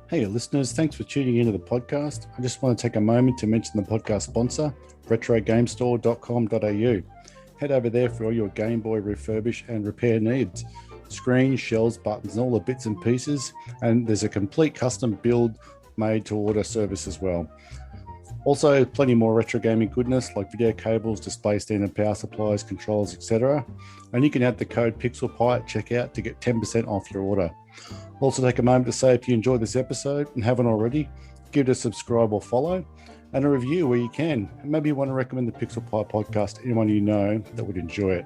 Hey, listeners, thanks for tuning into the podcast. I just want to take a moment to mention the podcast sponsor, retrogamestore.com.au. Head over there for all your Game Boy refurbish and repair needs. Screens, shells, buttons, and all the bits and pieces. And there's a complete custom build made to order service as well. Also, plenty more retro gaming goodness like video cables, display stand and power supplies, controls, etc. And you can add the code PixelPie at checkout to get 10% off your order. Also, take a moment to say if you enjoyed this episode and haven't already, give it a subscribe or follow and a review where you can. And maybe you want to recommend the Pixel Pie podcast to anyone you know that would enjoy it.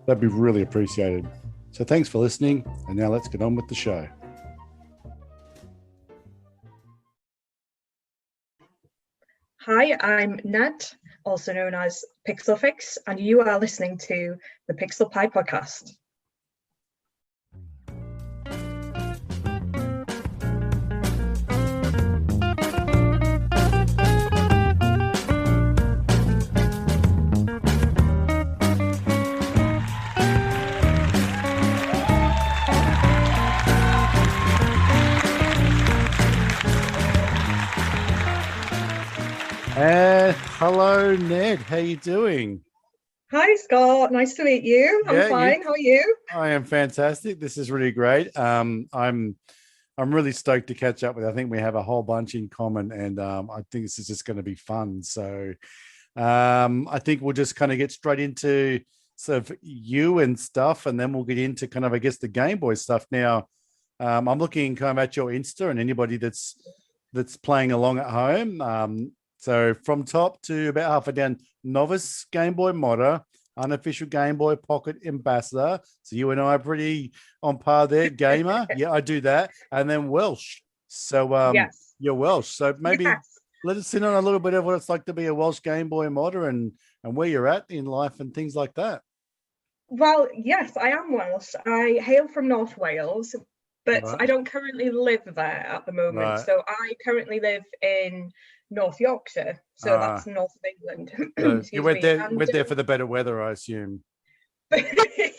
That'd be really appreciated. So thanks for listening, and now let's get on with the show. Hi, I'm Ned, also known as Pixel.Fixx, and you are listening to the Pixel Pie podcast. Hello, Ned. How you doing? Hi, Scott. Nice to meet you. I'm fine. How are you? I am fantastic. This is really great. I'm really stoked to catch up with you. I think we have a whole bunch in common, and I think this is just going to be fun. So I think we'll just kind of get straight into sort of you and stuff, and then we'll get into kind of, I guess, the Game Boy stuff. Now, I'm looking kind of at your Insta and anybody that's playing along at home. So from top to about halfway down, novice Game Boy modder, unofficial Game Boy Pocket ambassador. So you and I are pretty on par there. Gamer, yeah, I do that. And then Welsh. So yes. You're Welsh. So maybe let us in on a little bit of what it's like to be a Welsh Game Boy modder and where you're at in life and things like that. Well, yes, I am Welsh. I hail from North Wales, but Right. I don't currently live there at the moment. Right. So I currently live in North Yorkshire, so that's north of England. So you went there for the better weather, I assume.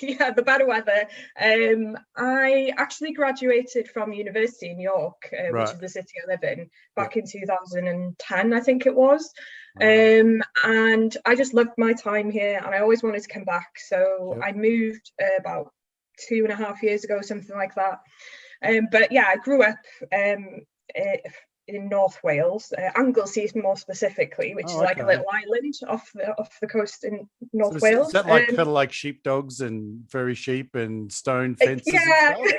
Yeah, the better weather. I actually graduated from university in York, which is the city I live in, back in 2010, I think it was. Wow. And I just loved my time here, and I always wanted to come back. So I moved about 2.5 years ago, something like that. But yeah, I grew up in North Wales, Anglesey more specifically, which is like a little island off the coast in North Wales. Is that like kind of like sheepdogs and furry sheep and stone fences? Yeah. And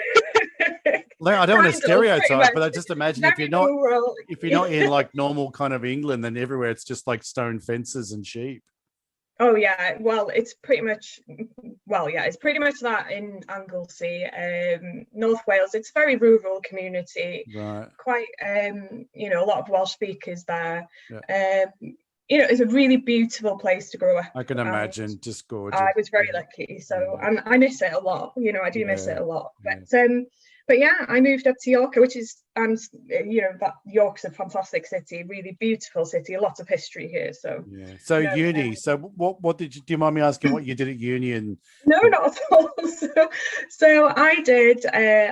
stuff? I don't want to stereotype, but I just imagine if you're not in like normal kind of England, then everywhere it's just like stone fences and sheep. Oh yeah, well it's pretty much that in Anglesey, North Wales. It's a very rural community, right? Quite a lot of Welsh speakers there. Yeah. It's a really beautiful place to grow up. I can imagine, just gorgeous. I was very lucky, so and I miss it a lot. I do miss it a lot. But yeah, I moved up to York, which is, that York's a fantastic city, really beautiful city, a lot of history here. So uni. So what do you mind me asking what you did at uni? And no, not at all. So I did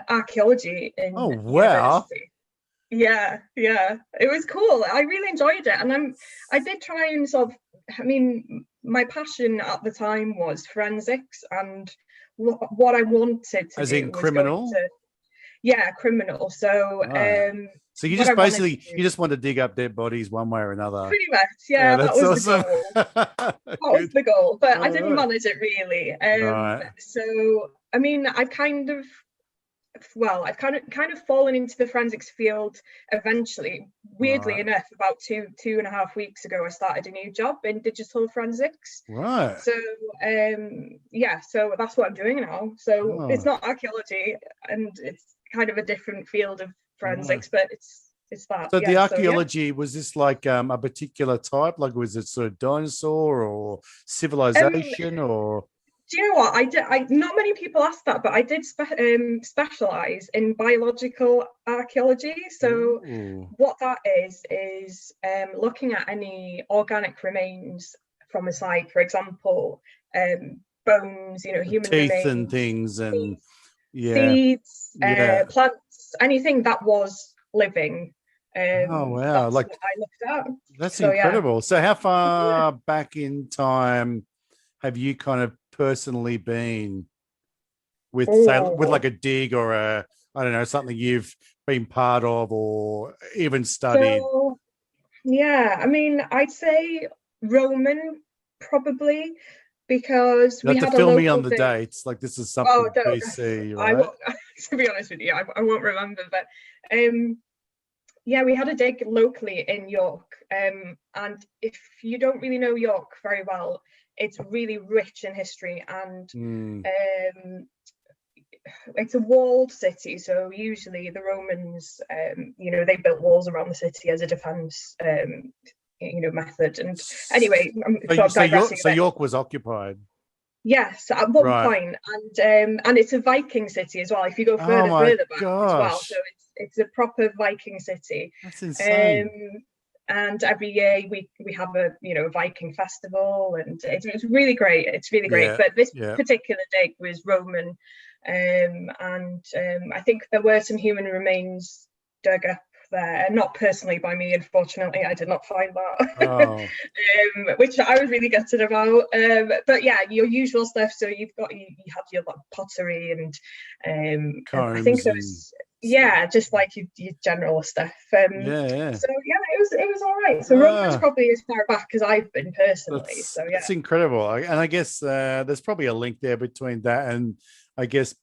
archaeology in university. Yeah, it was cool. I really enjoyed it, and I did try and my passion at the time was forensics, and what I wanted to do in criminal. Criminal. So so you just basically just want to dig up dead bodies one way or another. Pretty much, yeah. That was awesome. The goal. That was the goal, but I didn't manage it really. So I've kind of fallen into the forensics field eventually. Weirdly enough, about 2.5 weeks ago, I started a new job in digital forensics. Right. So so that's what I'm doing now. So it's not archaeology, and it's kind of a different field of forensics, but it's that. So the archaeology, was this like a particular type? Like, was it sort of dinosaur or civilization or? Do you know what I did? Not many people ask that, but I did specialize in biological archaeology. So what that is looking at any organic remains from a site, for example, bones, human teeth remains, and things, and seeds, plants, anything that was living. Oh wow! That's Like what I looked at. that's So yeah. incredible. So how far back in time have you kind of personally been with, say, with Oh, like a dig or a, I don't know, something you've been part of or even studied? so yeah, I mean, I'd say Roman probably, because You we have to had a fill me local on the dig. dates. Like this is Oh, something don't, BC, I right? won't, to be honest with you, I won't remember, but yeah, we had a dig locally in York. And if you don't really know York very well, it's really rich in history, and Mm. it's a walled city. So usually the Romans, they built walls around the city as a defense, method. And anyway, I'm sort of digressing a So bit. York was occupied, Yes, at one right? point, and it's a Viking city as well. If you go Oh further my back as well, so gosh, it's a proper Viking city. that's insane. Um, and every year we have a Viking festival, and it's really great. It's really great. Yeah, But this yeah. particular dig was Roman, and I think there were some human remains dug up there, not personally by me, unfortunately. I did not find that. Oh, Which I was really gutted about. But yeah, your usual stuff. So you had your like, pottery, and I think combs there and was, stuff. yeah, just like your general stuff. Yeah, yeah. So yeah, it was all right. So Roman's Ah, probably as far back as I've been personally. So yeah. that's incredible. And I guess there's probably a link there between that and I guess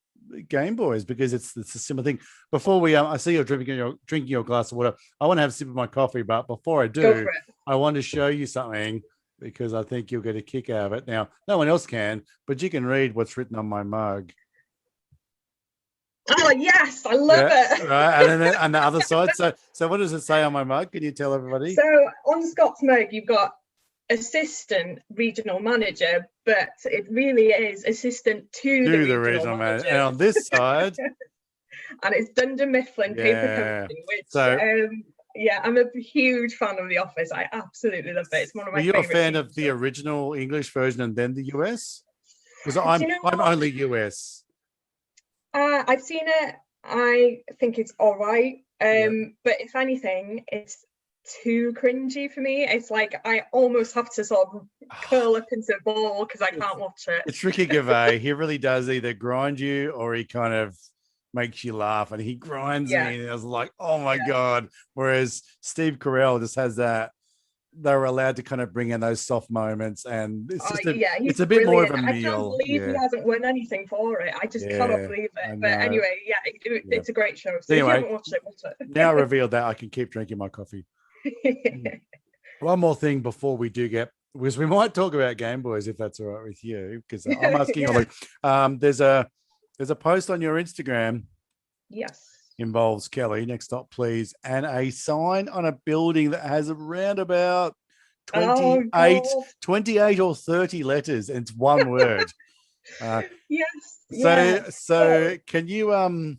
Game Boys because it's a similar thing. Before we, I see you're drinking your glass of water. I want to have a sip of my coffee, but before I Go do, for it. I want to show you something because I think you'll get a kick out of it. Now, no one else can, but you can read what's written on my mug. Oh yes, I love Yeah, it. right. And then on the other side, so what does it say on my mug? Can you tell everybody? So on Scott's mug, you've got assistant regional manager, but it really is assistant to the To the regional regional man, and manager. on this side, And it's Dunder Mifflin Paper yeah. Company, which So, yeah, I'm a huge fan of The Office. I absolutely love it. It's one of were my you a favorite fan TV of the shows. original English version and then the US? Because Do you know I'm what? only US. I've seen it. I think it's all right. Yeah, But if anything, it's too cringy for me. It's like I almost have to sort of curl up into a ball because I can't watch it. it's Ricky Gervais. He really does either grind you or he kind of makes you laugh, and he grinds Yeah, me, and I was like, oh my yeah. god. Whereas Steve Carell just has that. They're allowed to kind of bring in those soft moments, and Yeah, he's it's a bit more of brilliant. a I can't meal. believe he Yeah, hasn't won anything for it. I just cannot yeah, believe I it. But know. anyway, yeah, Yeah. it's a great show. So if you Anyway, haven't watched it, watch now I revealed that I can keep drinking my coffee. Mm. it. One more thing before we do get, because we might talk about Game Boys if that's all right with you, because I'm asking you, Yeah. like, there's a post on your Instagram Yes. involves Kelly, next up, please, and a sign on a building that has around about Oh 28, God. 28 or 30 letters, and it's one word. Yes. So Yeah. so can you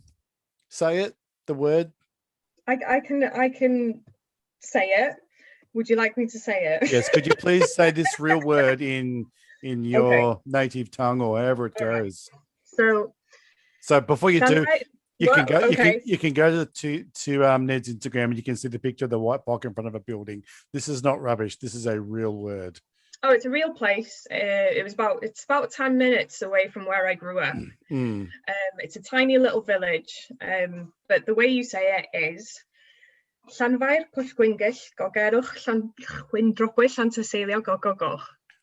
say it, the word? I can say it. Would you like me to say it? Yes, could you please say this real word in Okay. your native tongue or however it All right. goes? So So before you do, Sunlight. you can What? go Okay. you can go to Ned's Instagram and you can see the picture of the white block in front of a building. This is not rubbish. This is a real word. Oh, it's a real place. It's about 10 minutes away from where I grew up. Mm. It's a tiny little village. But the way you say it is Llanfair Pwllgwyngyll Gogerwch Llanwindrobwyll Llantyseilio Gogogoch.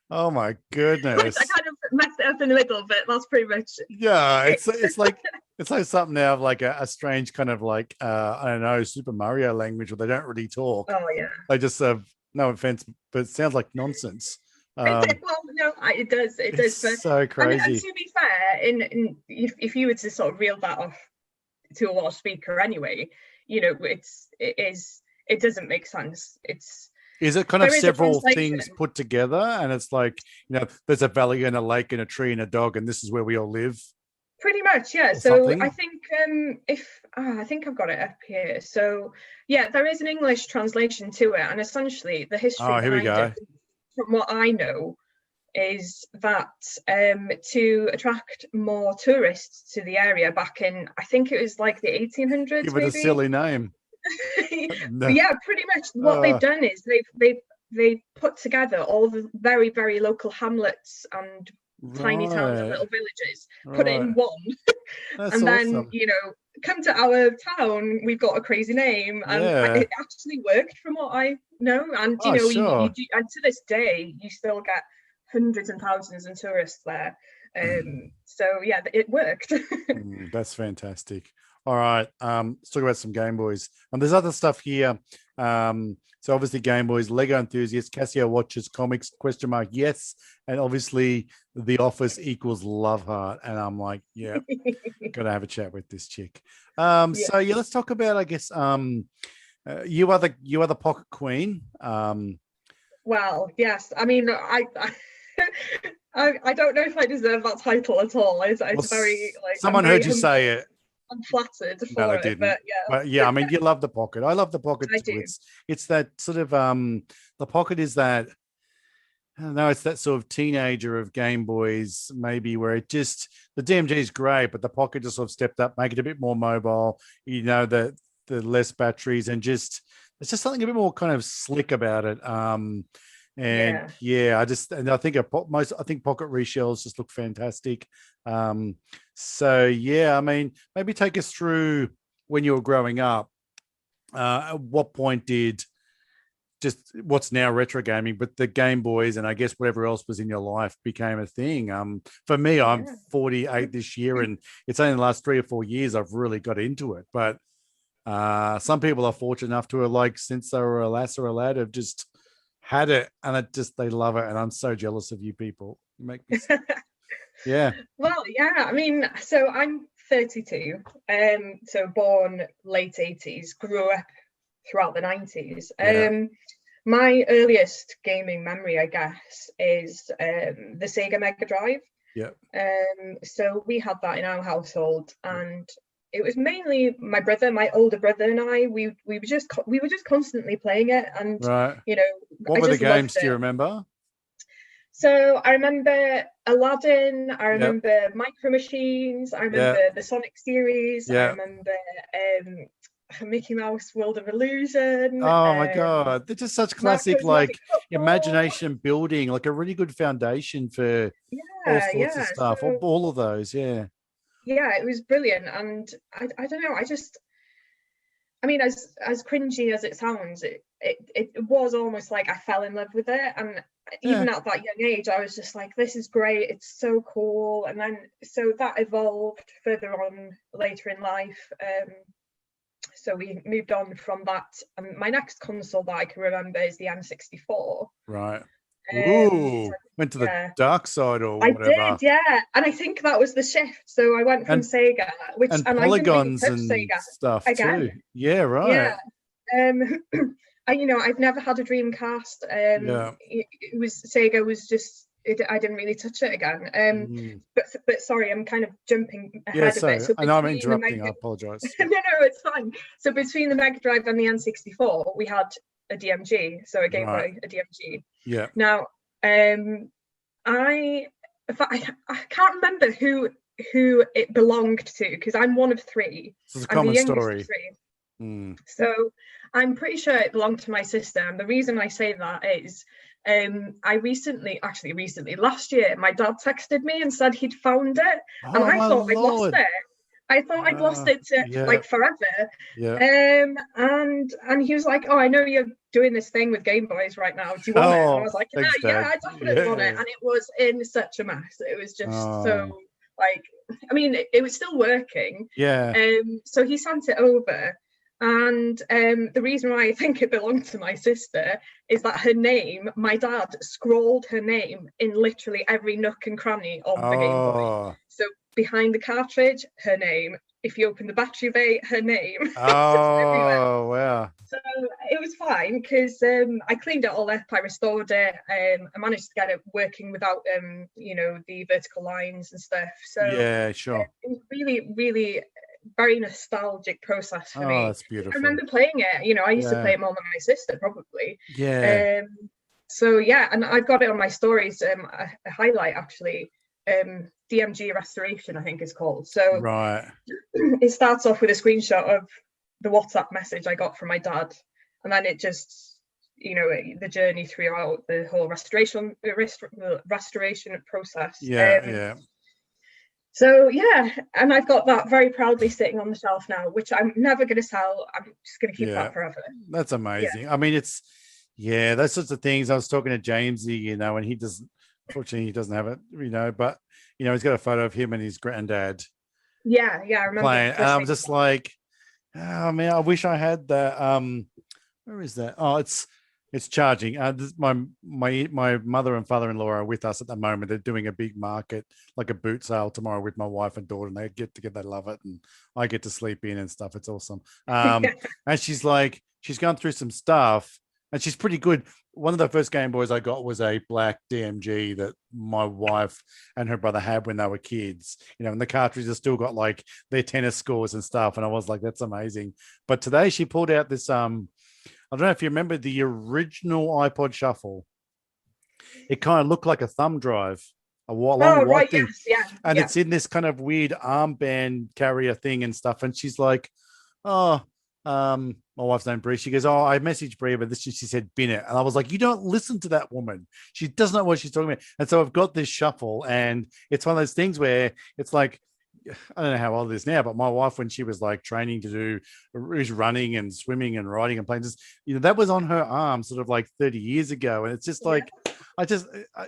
Oh my Which I goodness. kind of messed it up in the middle, but that's pretty much Yeah, it. it's like something out of like a strange kind of like I don't know, Super Mario language where they don't really talk. Oh yeah. They just no offense, but it sounds like nonsense. Well, no, it does. It It's does. But so and crazy. to be fair, if you were to sort of reel that off to a Welsh speaker anyway, it doesn't make sense. Is it kind of There is a several translation. things put together and it's like, there's a valley and a lake and a tree and a dog and this is where we all live Pretty much, yeah. or So I something? think I think I've got it up here. So yeah, there is an English translation to it, and essentially the history Oh, here we behind go. it, from what I know, is that to attract more tourists to the area back in, I think it was like the 1800s, Give it a maybe. silly name. No. Yeah, pretty much what they've done is they've put together all the very, very local hamlets and tiny towns and little villages, put it in one. That's and awesome. then, you know, come to our town, we've got a crazy name, and it actually worked from what I know. And you know, you do, and to this day, you still get hundreds and thousands of tourists there. So yeah, it worked. That's fantastic. All right, let's talk about some Game Boys. And there's other stuff here. So obviously Game Boys, Lego enthusiasts, Casio Watches, comics, ? Yes. And obviously The Office equals love heart. And I'm like, yeah, gotta have a chat with this chick. So yeah, let's talk about, I guess, you are the pocket queen. Well, yes. I mean, I don't know if I deserve that title at all. It's very like someone heard you say it. I'm flattered for it, but yeah. But yeah, I mean, you love the pocket. I love the pocket I too. do. It's that sort of the pocket is that, I don't know, it's that sort of teenager of Game Boys, maybe, where it just, the DMG is great, but the pocket just sort of stepped up, make it a bit more mobile, you know, the less batteries, and just it's just something a bit more kind of slick about it. And I think pocket reshells just look fantastic. So yeah, I mean, maybe take us through when you were growing up. At what point did just what's now retro gaming, but the Game Boys and I guess whatever else was in your life became a thing? For me, I'm 48 this year, and it's only the last 3 or 4 years I've really got into it. But some people are fortunate enough to have, like, since they were a lass or a lad, have just had it, and they love it, and I'm so jealous of you people. You make me yeah. Well, yeah, I mean, so I'm 32, so born late 80s, grew up throughout the 90s. My earliest gaming memory, I guess, is the Sega Mega Drive. So we had that in our household, and it was mainly my brother, my older brother, and I. We were just constantly playing it, and you know, what were the games? Do you remember? So I remember Aladdin. I remember Micro Machines. I remember the Sonic series. I remember Mickey Mouse World of Illusion. Oh my god, they're just such classic, like, imagination building, like a really good foundation for all sorts of stuff. So, all of those, yeah, it was brilliant. And I don't know, I mean, as cringy as it sounds, it was almost like I fell in love with it. And even at that young age, I was just like, this is great, it's so cool. And then so that evolved further on later in life. So we moved on from that. My next console that I can remember is the N64. Right. Ooh, went to the dark side or whatever. I did, yeah. And I think that was the shift. So I went from Sega, and polygons I didn't really and Sega stuff again. Too. Yeah, right. Yeah. I've never had a Dreamcast. Sega was just, I didn't really touch it again. But sorry, I'm kind of jumping ahead of it. So I know I'm interrupting. I apologize. No, it's fine. So between the Mega Drive and the N64, we had a DMG, so a Game Boy, a DMG. Yeah. Now, I can't remember who it belonged to, because I'm one of 3. This is a common story. So I'm pretty sure it belonged to my sister, and the reason I say that is I recently, last year, my dad texted me and said he'd found it, and I thought I'd lost it. I thought I'd lost it to like forever. And he was like, "Oh, I know you're doing this thing with Game Boys right now. Do you want it?" And I was like, "Yeah, I definitely want it." And it was in such a mess. It was just so, like, I mean, it was still working. So he sent it over. And the reason why I think it belonged to my sister is that her name, my dad scrawled her name in literally every nook and cranny of the Game Boy. So behind the cartridge, her name. If you open the battery bay, her name. Oh, wow. So it was fine, because I cleaned it all up, I restored it, I managed to get it working without, the vertical lines and stuff. So yeah, sure. It was really, really very nostalgic process for me. Oh, that's beautiful. I remember playing it. I used to play it more than my sister, probably. Yeah. So yeah, and I've got it on my stories. A highlight, actually. DMG Restoration, I think it's called. So right. It starts off with a screenshot of the WhatsApp message I got from my dad, and then it just, the journey throughout the whole restoration process. Yeah. So yeah, and I've got that very proudly sitting on the shelf now, which I'm never going to sell. I'm just going to keep that forever. That's amazing. I mean, it's those sorts of things. I was talking to Jamesy, and he doesn't. Fortunately, he doesn't have it, but he's got a photo of him and his granddad. Yeah, I remember playing, and I'm just like, oh man, I wish I had that. Where is that? Oh, it's charging. My mother and father-in-law are with us at the moment. They're doing a big market, like a boot sale tomorrow with my wife and daughter, and they get together. They love it, and I get to sleep in and stuff. It's awesome. And she's gone through some stuff, and she's pretty good. One of the first Game Boys I got was a black DMG that my wife and her brother had when they were kids, and the cartridges still got like their tennis scores and stuff. And I was like, that's amazing. But today she pulled out this, I don't know if you remember the original Ipod Shuffle. It kind of looked like a thumb drive, a long white thing. Yes, and it's in this kind of weird armband carrier thing and stuff. And she's like, my wife's name Brie. She goes, I messaged Brie, but she said bin it. And I was like, you don't listen to that woman. She doesn't know what she's talking about. And so I've got this shuffle, and it's one of those things where it's like, I don't know how old it is now, but my wife, when she was like training to do running and swimming and riding and playing, just, that was on her arm sort of like 30 years ago. And it's just like,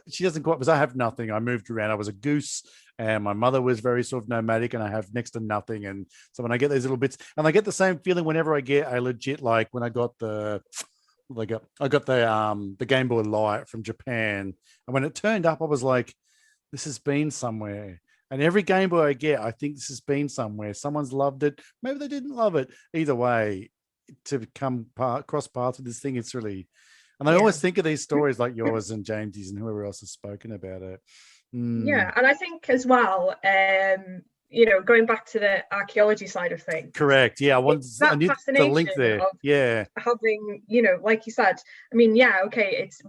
she doesn't quite, because I have nothing. I moved around. I was a goose, and my mother was very sort of nomadic, and I have next to nothing. And so when I get these little bits, and I get the same feeling whenever I get a legit, like when I got the Game Boy Light from Japan, and when it turned up, I was like, this has been somewhere. And every Game Boy I get, I think this has been somewhere. Someone's loved it. Maybe they didn't love it. Either way, to cross paths with this thing, it's really. And I always think of these stories like yours and James's and whoever else has spoken about it. Yeah, and I think as well, going back to the archaeology side of things. Correct. Yeah, I need the link there. Yeah. Having, like you said, I mean, okay, it's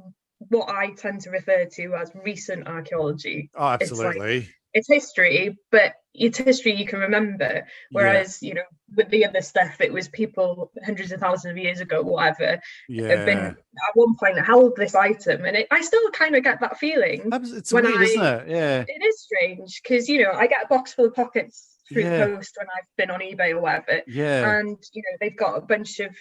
what I tend to refer to as recent archaeology. Oh, absolutely. It's history, but it's history you can remember. Whereas, with the other stuff, it was people hundreds of thousands of years ago, whatever, have been at one point held this item. And I still kind of get that feeling. It's weird, isn't it? Yeah. It is strange because, I get a box full of pockets through the post when I've been on eBay or whatever. Yeah. And, they've got a bunch of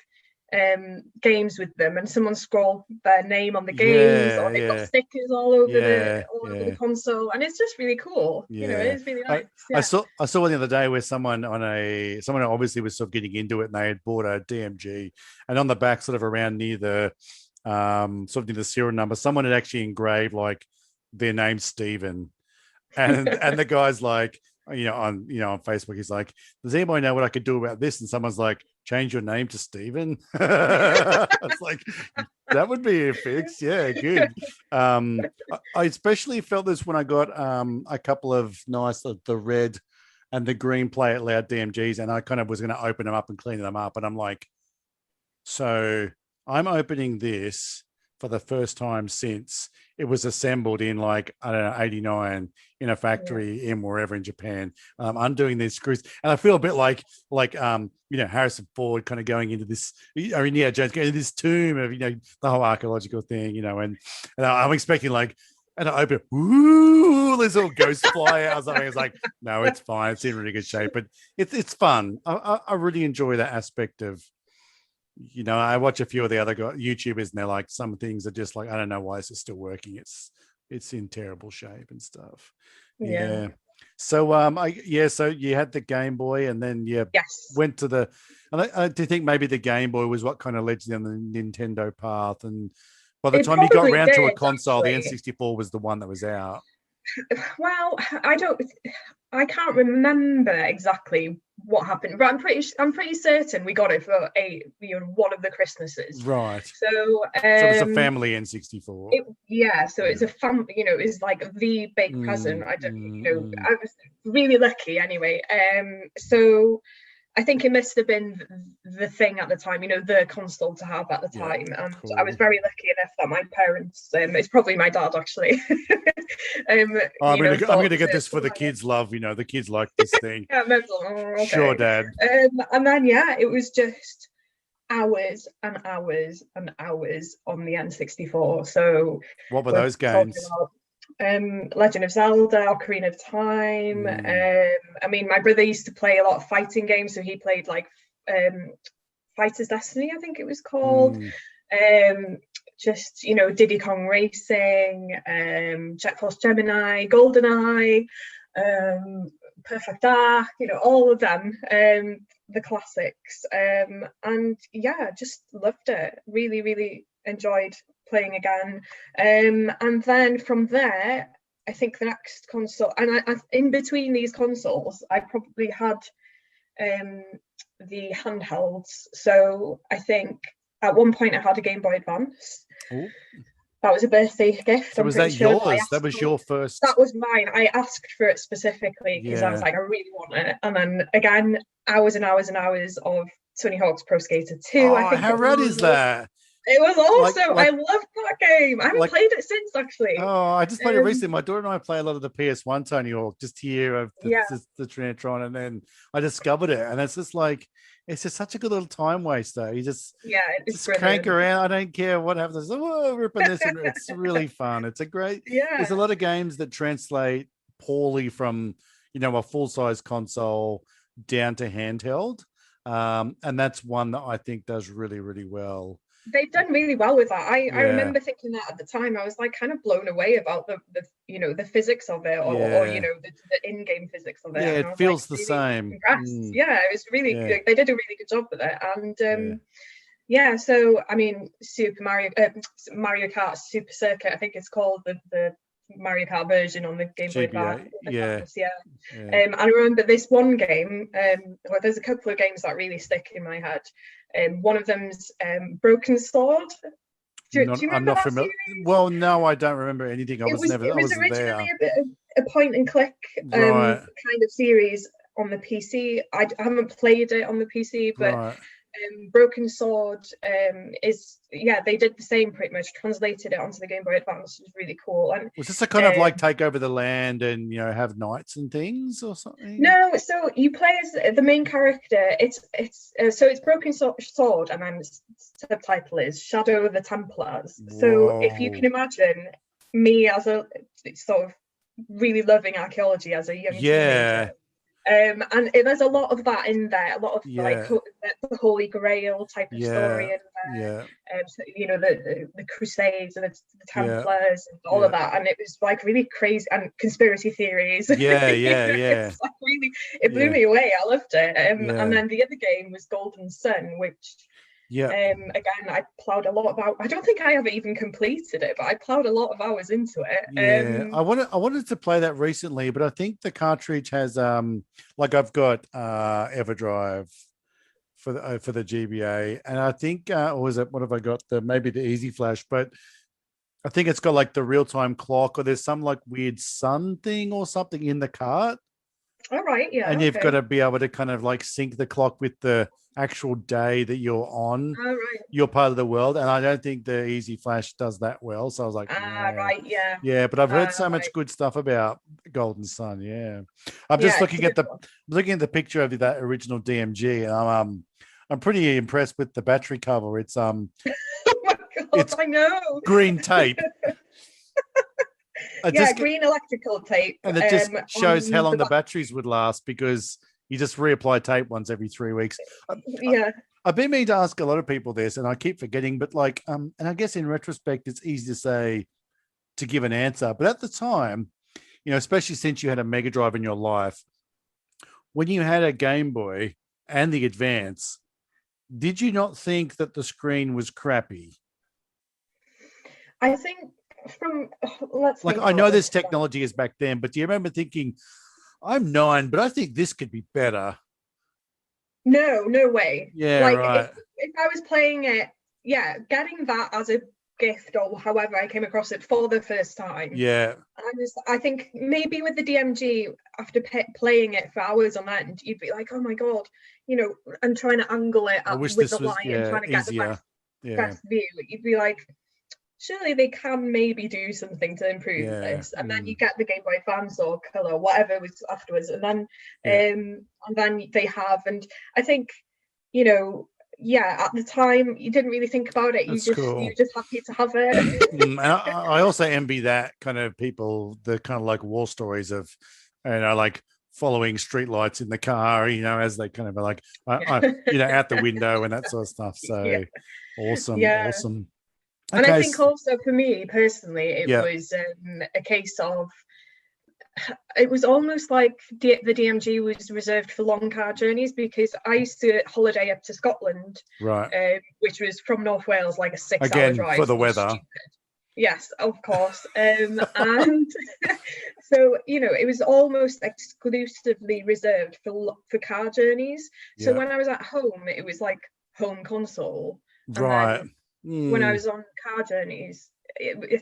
games with them, and someone scrolled their name on the games, or they've got stickers all over the console, and it's just really cool. It's really nice. I saw one the other day where someone obviously was sort of getting into it, and they had bought a DMG, and on the back, sort of around near the sort of near the serial number, someone had actually engraved like their name Stephen, and the guy's like, on Facebook, he's like, does anybody know what I could do about this? And someone's like, change your name to Stephen. It's like, that would be a fix. Yeah, good. I especially felt this when I got a couple of nice, the red and the green Play It Loud DMGs, and I kind of was going to open them up and clean them up, and I'm like, so I'm opening this for the first time since it was assembled in like, I don't know, 89 in a factory in wherever in Japan, undoing these screws. And I feel a bit like Harrison Ford kind of going into this, or Indiana Jones going into this tomb of, the whole archaeological thing, and I'm expecting like, and I open, ooh, this little ghost fly out or something. It's like, no, it's fine. It's in really good shape, but it's fun. I really enjoy that aspect of, I watch a few of the other YouTubers, and they're like, some things are just like, I don't know why this is still working. It's in terrible shape and stuff. Yeah. So so you had the Game Boy, and then went to the. And I do you think maybe the Game Boy was what kind of led you down the Nintendo path, and by the time you got around to a console, the N64 was the one that was out. Well, I can't remember exactly what happened, but I'm pretty certain we got it for one of the Christmases. Right. So it's a family N64. So it's a family. It's like the big present. I was really lucky anyway. So I think it must have been the thing at the time, the console to have at the time. And cool. I was very lucky enough that my parents, it's probably my dad actually. I'm going to get this for the kids. Love, the kids like this thing. Yeah, okay. Sure, Dad. And then it was just hours and hours and hours on the N64. So what were those games? Legend of Zelda, Ocarina of Time. I mean, my brother used to play a lot of fighting games, so he played like Fighter's Destiny, I think it was called. Just Diddy Kong Racing, Jet Force Gemini, GoldenEye, Perfect Dark, all of them, the classics. And yeah, just loved it. Really, really enjoyed playing again. And then from there, I think the next console, and I in between these consoles, I probably had the handhelds. So I think at one point I had a Game Boy Advance. Ooh. That was a birthday gift. So was that yours? That was your first? That was mine. I asked for it specifically because I was like, I really want it. And then again, hours and hours and hours of Tony Hawk's Pro Skater 2. Oh, I think how rad is that? It was awesome. I loved that game. I haven't played it since, actually. Oh, I just played it recently. My daughter and I play a lot of the PS1 Tony Hawk, just here of the Trinitron, and then I discovered it, and it's just like, it's just such a good little time waster. You just crank around. I don't care what happens. Oh, ripping this, and it's really fun. It's a great. There's a lot of games that translate poorly from a full size console down to handheld, and that's one that I think does really, really well. They've done really well with that. I remember thinking that at the time. I was like kind of blown away about the physics of it, or the in-game physics of it. Yeah, it feels the same. Yeah, it was really good. They did a really good job with it. And so I mean, Mario Kart Super Circuit, I think it's called, the Mario Kart version on the Game Boy Advance. And I remember this one game. Well, there's a couple of games that really stick in my head. One of them's Broken Sword. Do you remember I'm not that familiar. series? Well, no, I don't remember anything. It was originally a bit of a point and click kind of series on the PC. I haven't played it on the PC, but Broken Sword is they did the same pretty much, translated it onto the Game Boy Advance, which was really cool. And was this a kind of like take over the land and have knights and things or something? No, so you play as the main character. It's Broken Sword, and then subtitle is Shadow of the Templars. Whoa. So if you can imagine me as a sort of really loving archaeology as a young teenager. And there's a lot of that in there, a lot of like the Holy Grail type of story in there. The Crusades and the Templars and all of that, and it was like really crazy, and conspiracy theories. It's like really, it blew me away. I loved it. And then the other game was Golden Sun, which again, I plowed a lot of hours. I don't think I ever even completed it, but I plowed a lot of hours into it. I wanted to play that recently, but I think the cartridge has like I've got EverDrive for the GBA, and I think what have I got? Maybe the Easy Flash, but I think it's got like the real-time clock, or there's some like weird sun thing or something in the cart. All right, and you've got to be able to kind of like sync the clock with the actual day that you're on your part of the world, and I don't think the Easy Flash does that well, so I was like but I've heard so much good stuff about Golden Sun. I'm just looking at the picture of that original DMG, and I'm pretty impressed with the battery cover. It's oh my God, it's I know green tape. Green electrical tape, and it just shows how long the batteries would last, because you just reapply tape once every 3 weeks. I've been meaning to ask a lot of people this, and I keep forgetting, but like, and I guess in retrospect, it's easy to give an answer. But at the time, especially since you had a Mega Drive in your life, when you had a Game Boy and the Advance, did you not think that the screen was crappy? I think I know this technology is back then, but do you remember thinking, I'm 9, but I think this could be better? No way. If I was playing it, getting that as a gift or however I came across it for the first time. Yeah. I think maybe with the DMG, after playing it for hours on end, you'd be like, oh my God, and trying to angle it I wish with this the was light and trying to get easier. the best view. You'd be like, surely they can maybe do something to improve this. And then you get the Game Boy Advance or Color, whatever was afterwards, and then they have. And I think, at the time you didn't really think about it. You're just happy to have it. And I also envy that kind of people, the kind of like war stories of, like following streetlights in the car, as they kind of are like, out the window and that sort of stuff. So awesome. And I think also for me personally, it was a case of, it was almost like the DMG was reserved for long car journeys, because I used to holiday up to Scotland, right, which was from North Wales, like a 6-hour drive. For the weather. Stupid. Yes, of course. And so, it was almost exclusively reserved for car journeys. So when I was at home, it was like home console. Right. When I was on car journeys,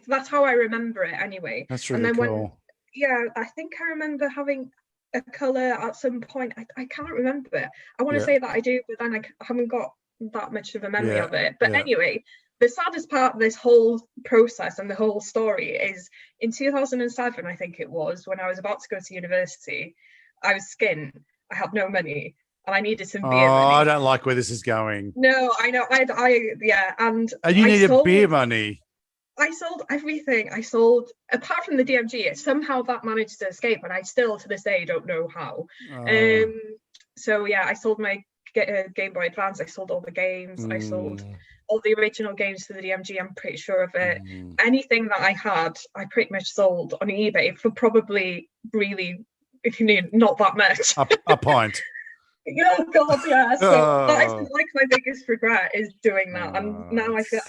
that's how I remember it anyway. That's really cool. I think I remember having a Color at some point. I can't remember. I want to say that I do, but then I haven't got that much of a memory of it. But anyway, the saddest part of this whole process and the whole story is in 2007, I think it was, when I was about to go to university. I was skint. I had no money. And I needed some beer money. I don't like where this is going. No, I know. And you needed beer money. I sold everything. Apart from the DMG, somehow that managed to escape, and I still to this day don't know how. So I sold my Game Boy Advance. I sold all the games. I sold all the original games for the DMG. I'm pretty sure of it. Anything that I had, I pretty much sold on eBay for probably really, if you need, not that much. A pint. Oh God, yeah. So that is like my biggest regret, is doing that. And now I feel,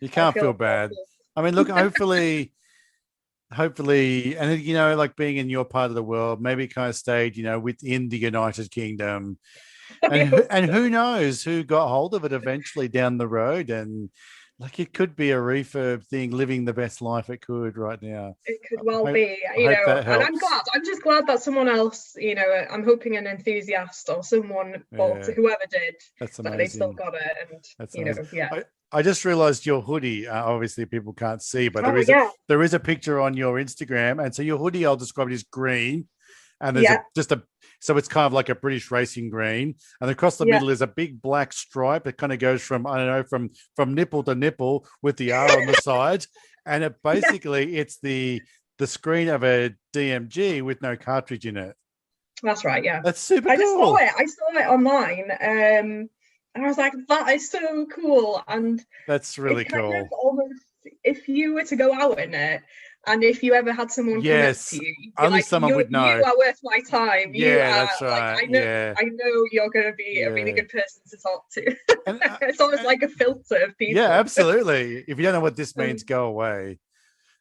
you can't feel bad. Awful. I mean, look, hopefully, and like being in your part of the world, maybe it kind of stayed, within the United Kingdom, and who knows who got hold of it eventually down the road, and like it could be a refurb thing, living the best life it could right now. It could well be, and I'm just glad that someone else, I'm hoping an enthusiast or someone, or whoever did, that they still got it. And that's amazing. I just realized your hoodie, obviously people can't see, but there is a picture on your Instagram. And so your hoodie, I'll describe it as green. And there's so it's kind of like a British racing green. And across the middle is a big black stripe. It kind of goes from, I don't know, from nipple to nipple with the R on the side. And it basically, it's the screen of a DMG with no cartridge in it. That's right, yeah. That's super cool. I saw it online. And I was like, that is so cool. And that's really cool. Almost, if you were to go out in it, and if you ever had someone come up to you, only someone would know. You are worth my time. That's right. Like, I know you're going to be a really good person to talk to. And, it's almost like a filter of people. Yeah, absolutely. If you don't know what this means, go away.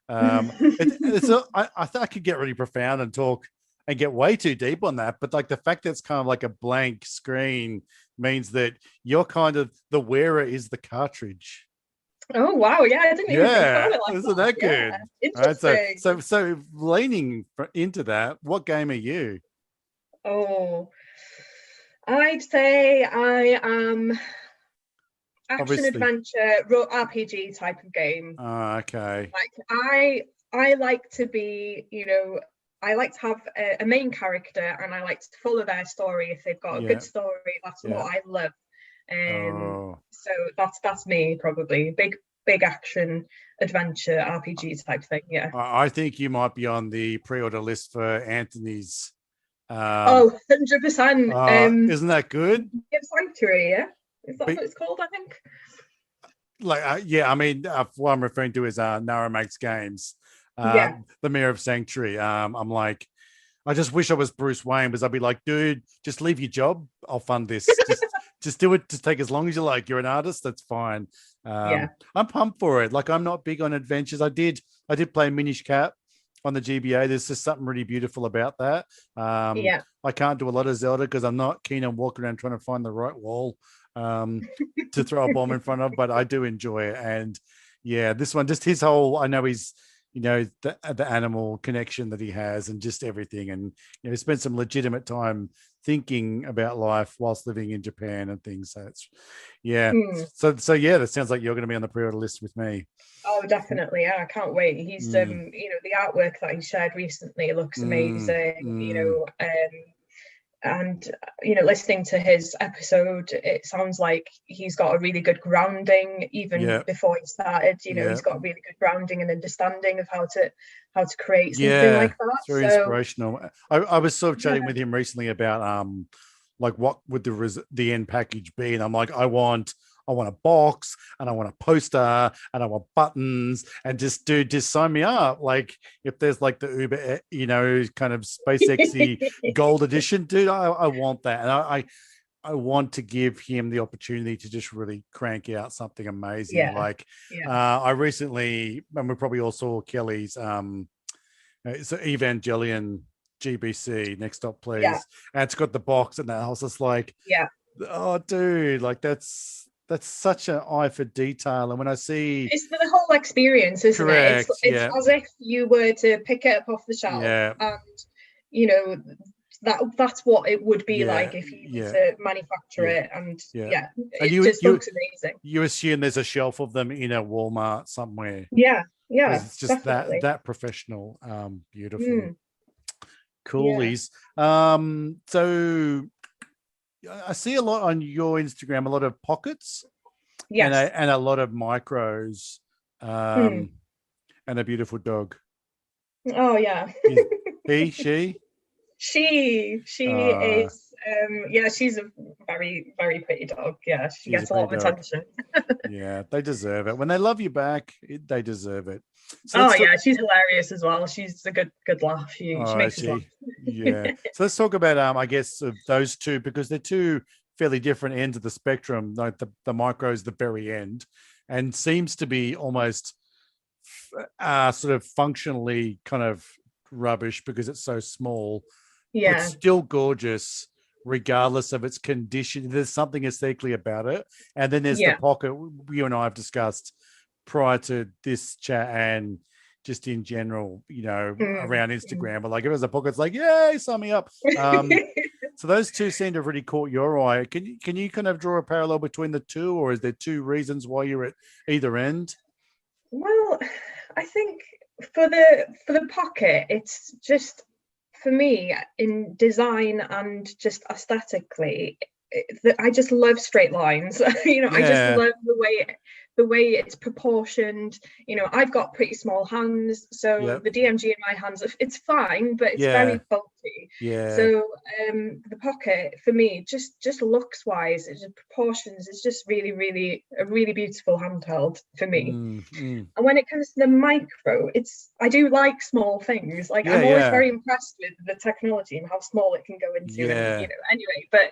I thought I could get really profound and talk and get way too deep on that. But like the fact that it's kind of like a blank screen means that you're kind of the wearer is the cartridge. Oh wow! Yeah, I didn't even think about it like isn't that good? Interesting. Right, so leaning into that, what game are you? Oh, I'd say I am action adventure RPG type of game. Oh, okay. Like I like to be, I like to have a main character, and I like to follow their story. If they've got a good story, that's what I love. So that's me, probably big action adventure RPG type thing. Yeah, I think you might be on the pre-order list for Anthony's 100%. Isn't that good? Sanctuary, is that what it's called? I think. Like I mean, what I'm referring to is Nara Makes Games, the Mayor of Sanctuary. I'm like, I just wish I was Bruce Wayne, because I'd be like, dude, just leave your job. I'll fund this. Just do it. Just take as long as you like. You're an artist. That's fine. I'm pumped for it. Like, I'm not big on adventures. I did play Minish Cap on the GBA. There's just something really beautiful about that. I can't do a lot of Zelda because I'm not keen on walking around trying to find the right wall to throw a bomb in front of, but I do enjoy it. And Yeah, this one, just his whole, I know he's, the animal connection that he has and just everything. And, he spent some legitimate time thinking about life whilst living in Japan and things. So it's, yeah. So yeah, that sounds like you're going to be on the pre-order list with me. Oh, definitely. Yeah, I can't wait. He's the artwork that he shared recently looks amazing, and listening to his episode, it sounds like he's got a really good grounding even before he started. He's got a really good grounding and understanding of how to create something like that. It's very inspirational. I was sort of chatting with him recently about like what would the end package be, and I'm like, I want a box, and I want a poster, and I want buttons, and just sign me up. Like if there's like the Uber, kind of SpaceXy gold edition, dude, I want that. And I want to give him the opportunity to just really crank out something amazing. I recently, and we probably all saw Kelly's it's an Evangelion GBC, next stop please. And it's got the box, and I was just like, oh dude, like that's such an eye for detail. And when I see, it's the whole experience, isn't it? It's as if you were to pick it up off the shelf, and that's what it would be like if you were to manufacture it. And it just looks amazing. You assume there's a shelf of them in a Walmart somewhere. It's just definitely that professional. Beautiful. Coolies. So I see a lot on your Instagram, a lot of pockets, and a lot of micros, and a beautiful dog. Oh yeah. She is. She's a very, very pretty dog. Yeah, she gets a lot of attention. Yeah, they deserve it. When they love you back, they deserve it. So she's hilarious as well. She's a good laugh. She makes us laugh. Yeah. So let's talk about I guess of those two, because they're two fairly different ends of the spectrum. Like the micro's the very end, and seems to be almost sort of functionally kind of rubbish because it's so small. But still gorgeous regardless of its condition. There's something aesthetically about it. And then there's the pocket you and I have discussed prior to this chat and just in general, around Instagram. But like if it was a pocket, it's like, yay, sign me up. So those two seem to have really caught your eye. Can you kind of draw a parallel between the two, or is there two reasons why you're at either end? Well, I think for the pocket, it's just, for me, in design and just aesthetically, I just love straight lines. I just love the way it's proportioned. I've got pretty small hands, so the DMG in my hands, it's fine, but it's very bulky. So the pocket for me, just looks wise, it's just proportions, it's just really, really a really beautiful handheld for me. And when it comes to the micro, I do like small things. Like I'm always very impressed with the technology and how small it can go into. And, anyway, but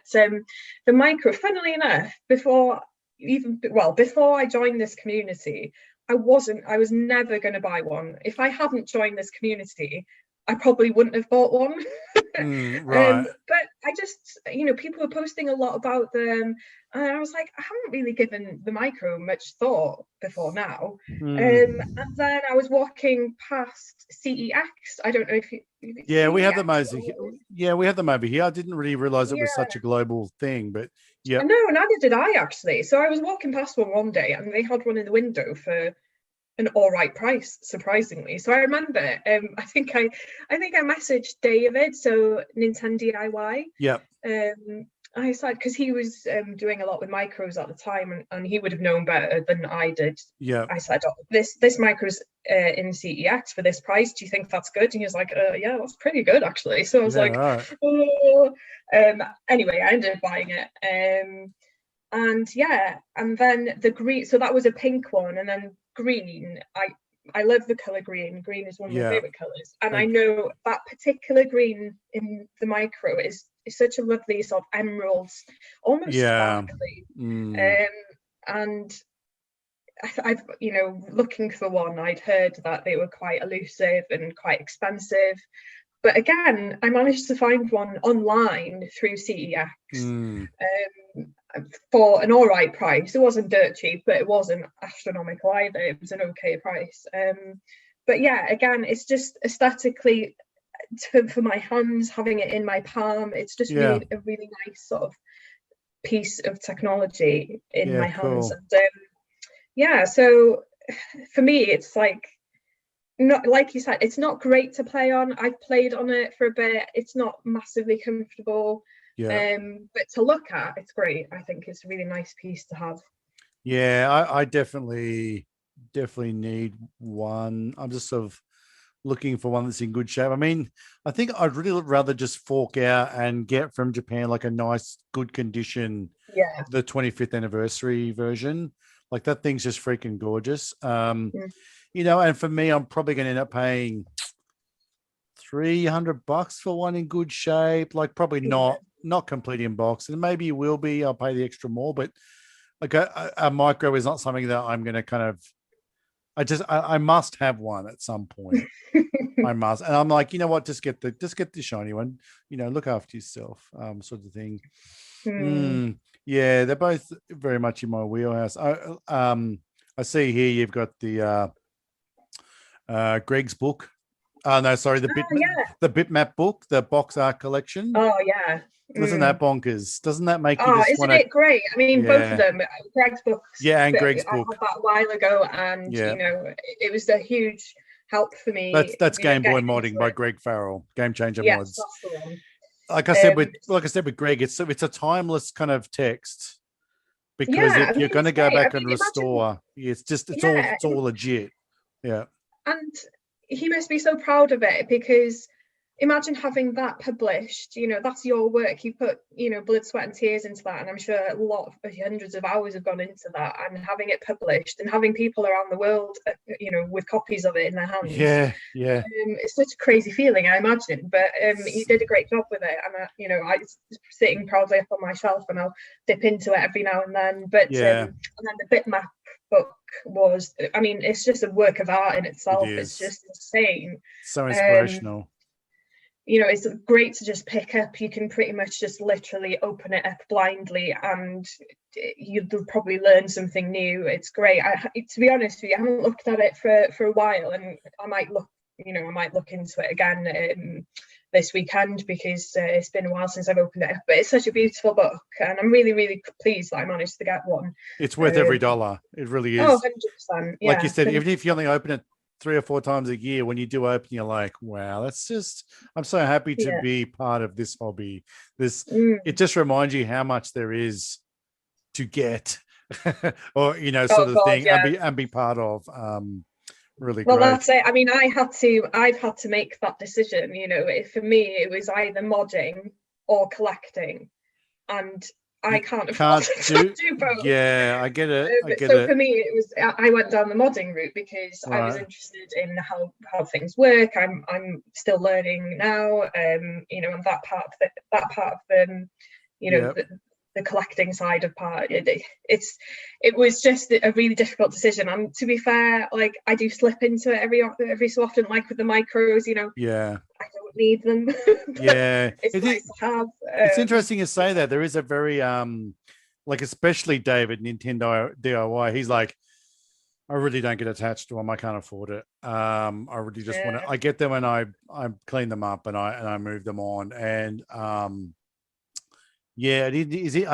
the micro, funnily enough, before I joined this community, I was never going to buy one. If I hadn't joined this community, I probably wouldn't have bought one. Right. But I just, people were posting a lot about them, and I was like, I haven't really given the micro much thought before now. And then I was walking past CEX. I don't know if you. We have them over here. Yeah, we have them over here. I didn't really realize it was such a global thing, but no, neither did I actually. So I was walking past one day, and they had one in the window for an all right price, surprisingly. So I remember, I think I messaged David, so Nintendo DIY. I said, because he was doing a lot with micros at the time, and he would have known better than I did. I said, this micro's in CEX for this price. Do you think that's good? And he was like, yeah, that's pretty good actually. So I was like, oh. Anyway, I ended up buying it. And then the green. So that was a pink one, and then green. I love the color green. Green is one of my favorite colors, and I know that particular green in the micro is such a lovely sort of emeralds, almost sparkly. And I've looking for one, I'd heard that they were quite elusive and quite expensive, But again, I managed to find one online through CEX for an all right price. It wasn't dirt cheap, but it wasn't astronomical either. It was an okay price. But yeah, again, it's just aesthetically for my hands, having it in my palm. It's just really a really nice sort of piece of technology in my hands. And so for me, it's like, not like you said, it's not great to play on. I've played on it for a bit. It's not massively comfortable. But to look at, it's great. I think it's a really nice piece to have. I definitely need one. I'm just sort of looking for one that's in good shape. I mean, I think I'd really rather just fork out and get from Japan like a nice, good condition, the 25th anniversary version. Like that thing's just freaking gorgeous. You know, and for me, I'm probably going to end up paying $300 for one in good shape. Like probably not complete in box, and maybe it will be. I'll pay the extra more, but like a micro is not something that I'm going to kind of. I must have one at some point. I must, and I'm like, you know what? Just get the shiny one. You know, look after yourself, sort of thing. Yeah, they're both very much in my wheelhouse. I see here you've got the Greg's book. Oh no, sorry, the bitmap book, the box art collection. Oh yeah. Isn't that bonkers? Doesn't that make you just isn't it great? I mean, both of them. Greg's books. Yeah, and Greg's book. I had that a while ago, and you know, it was a huge help for me. That's Game Boy modding by Greg Farrell, Game Changer Mods. That's the one. Like I said with Greg, it's a timeless kind of text, because if you're going to go back and restore, it's all legit. Yeah. And he must be so proud of it, because imagine having that published. You know, that's your work. You put, you know, blood, sweat and tears into that, and I'm sure a lot of hundreds of hours have gone into that, and having it published and having people around the world, you know, with copies of it in their hands. It's such a crazy feeling, I imagine, but he did a great job with it, and you know, it's sitting proudly up on my shelf, and I'll dip into it every now and then. But and then the bitmap book was, I mean, it's just a work of art in itself. It's just insane. So inspirational. You know, it's great to just pick up. You can pretty much just literally open it up blindly, and you'll probably learn something new. It's great. To be honest with you, I haven't looked at it for a while, and I might look into it again this weekend, because it's been a while since I've opened it up. But it's such a beautiful book, and I'm really, really pleased that I managed to get one. It's worth every dollar. It really is. Oh, 100%. Yeah. Like you said, even if you only open it 3 or 4 times a year, when you do open, you're like, wow, I'm so happy to be part of this hobby. It just reminds you how much there is to get or, you know, sort of thing, and be part of. Really great. Well, that's it. I mean, I've had to make that decision. You know, for me, it was either modding or collecting, and I can't afford to do both. Yeah, I get it. For me, I went down the modding route because I was interested in how things work. I'm still learning now. You know, and that part of the, you know, the collecting side of part. It was just a really difficult decision. And to be fair, like, I do slip into it every so often, like with the micros. You know. Yeah. I don't need them. It's nice to have. It's interesting to say that. There is a very like, especially David, Nintendo DIY. He's like, I really don't get attached to them. I can't afford it. I really just want to. I get them and I clean them up and I move them on. And I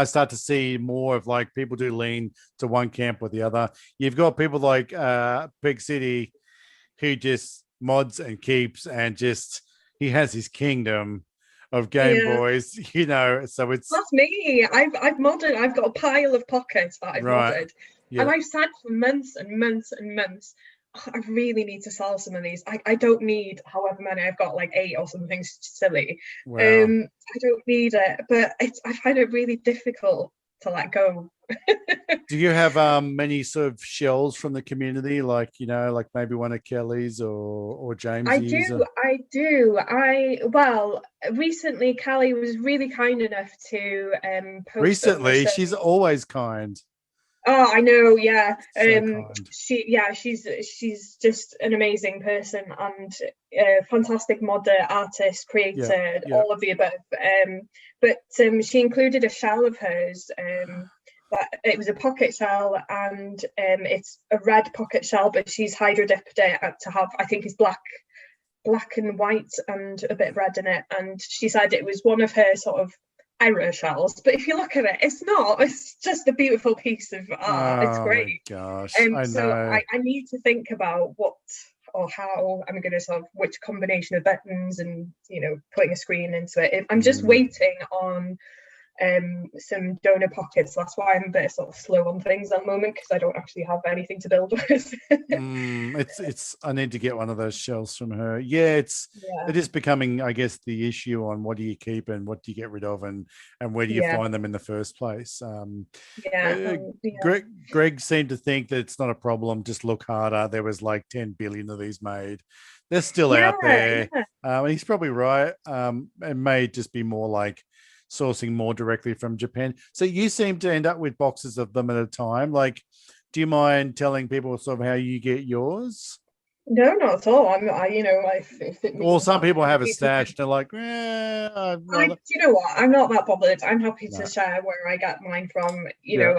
start to see more of, like, people do lean to one camp or the other. You've got people like Big City, who just mods and keeps, and just he has his kingdom of Game Boys, you know. So that's me. I've modded. I've got a pile of pockets that I've modded, and I've said for months and months and months, I really need to sell some of these. I don't need however many. I've got like 8 or something silly. Wow. I don't need it, but I find it really difficult to let go. Do you have many sort of shells from the community, like, you know, like maybe one of Kelly's or James's? I do. Well, recently Kelly was really kind enough to post. Recently, she's always kind. Oh, I know, yeah. Kind. She's just an amazing person and a fantastic modder, artist, creator, all of the above. But she included a shell of hers. That it was a pocket shell, and it's a red pocket shell, but she's hydro dipped it to have, I think, it's black and white and a bit red in it. And she said it was one of her sort of error shells, but if you look at it, it's just a beautiful piece of art. It's great. Gosh, I need to think about what or how I'm going to sort of which combination of buttons and putting a screen into it. I'm just waiting on some donor pockets. That's why I'm a bit sort of slow on things at the moment, because I don't actually have anything to build with. It's I need to get one of those shells from her. It is becoming, I guess, the issue on what do you keep and what do you get rid of, and where do you find them in the first place. Greg seemed to think that it's not a problem, just look harder. There was like 10 billion of these made. They're still out there. And he's probably right. It may just be more like sourcing more directly from Japan. So you seem to end up with boxes of them at a time. Like, do you mind telling people sort of how you get yours? No, not at all. Or some people have a stash. They're like, you know what? I'm not that bothered. I'm happy to share where I get mine from.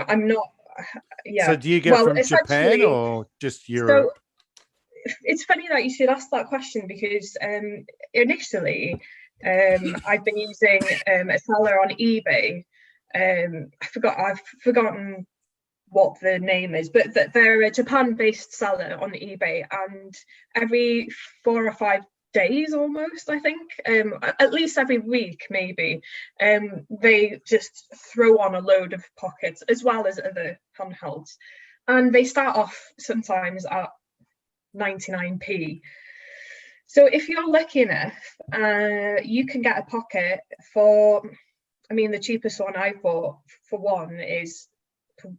I'm not. Yeah. So do you get from Japan or just Europe? So it's funny that you should ask that question, because initially, I've been using a seller on eBay. I've forgotten what the name is, but they're a Japan-based seller on eBay, and every 4 or 5 days almost, I think, at least every week maybe, they just throw on a load of pockets as well as other handhelds, and they start off sometimes at 99p. So if you're lucky enough, you can get a pocket for, the cheapest one I bought for one is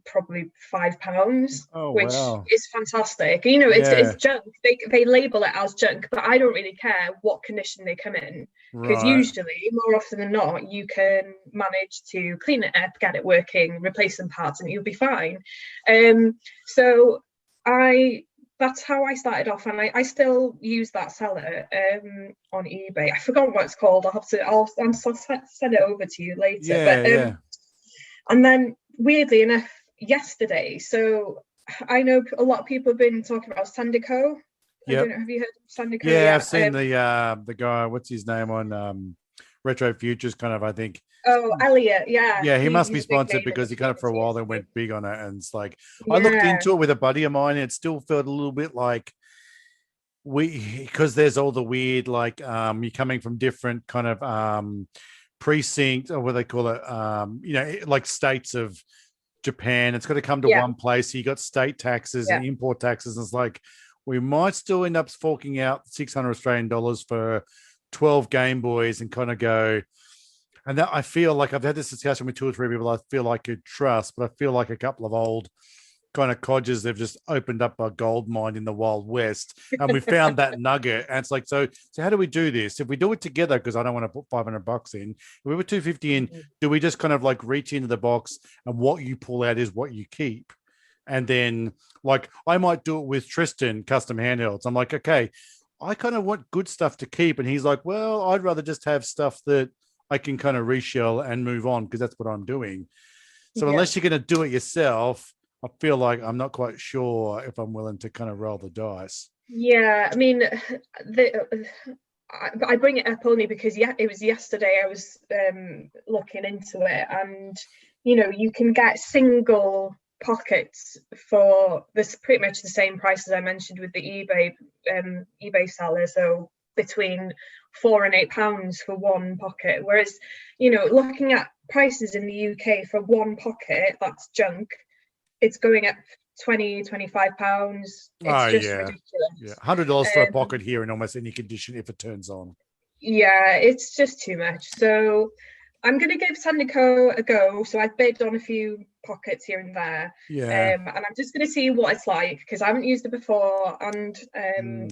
probably £5, which is fantastic. It's junk. They label it as junk, but I don't really care what condition they come in, because usually, more often than not, you can manage to clean it up, get it working, replace some parts, and you'll be fine. That's how I started off, and I still use that seller on eBay. I forgot what it's called. I'll send it over to you later. And then, weirdly enough, yesterday, so I know a lot of people have been talking about Sandico. Have you heard of Sandico? Yeah, I've seen the guy. What's his name on Retro Futures? Kind of, I think. Oh, Elliot, yeah. Yeah, he must be sponsored, because he kind of for a while they went big on it, and it's like I looked into it with a buddy of mine, and it still felt a little bit like because there's all the weird like you're coming from different kind of precincts, or what they call it, like states of Japan. It's got to come to one place. So you got state taxes and import taxes, and it's like we might still end up forking out 600 Australian dollars for 12 Game Boys, and kind of go. And that I feel like I've had this discussion with 2 or 3 people I feel I could trust, but I feel like a couple of old kind of codgers, they've just opened up a gold mine in the Wild West, and we found that nugget. And it's like, so how do we do this? If we do it together, because I don't want to put $500 in, if we were 250 in, do we just kind of like reach into the box and what you pull out is what you keep? And then like I might do it with Tristan Custom Handhelds. I'm like, okay, I kind of want good stuff to keep. And he's like, well, I'd rather just have stuff that I can kind of reshell and move on, because that's what I'm doing. So unless you're going to do it yourself, I feel like I'm not quite sure if I'm willing to kind of roll the dice. Yeah, I bring it up only because it was yesterday I was looking into it, and you can get single pockets for this pretty much the same price as I mentioned with the eBay seller. So between £4 and £8 for one pocket, whereas looking at prices in the UK for one pocket that's junk, it's going up £20-25. It's just ridiculous. $100 for a pocket here in almost any condition if it turns on. Yeah, it's just too much. So I'm going to give Sandico a go. So I've bid on a few pockets here and there. And I'm just going to see what it's like, because I haven't used it before. And they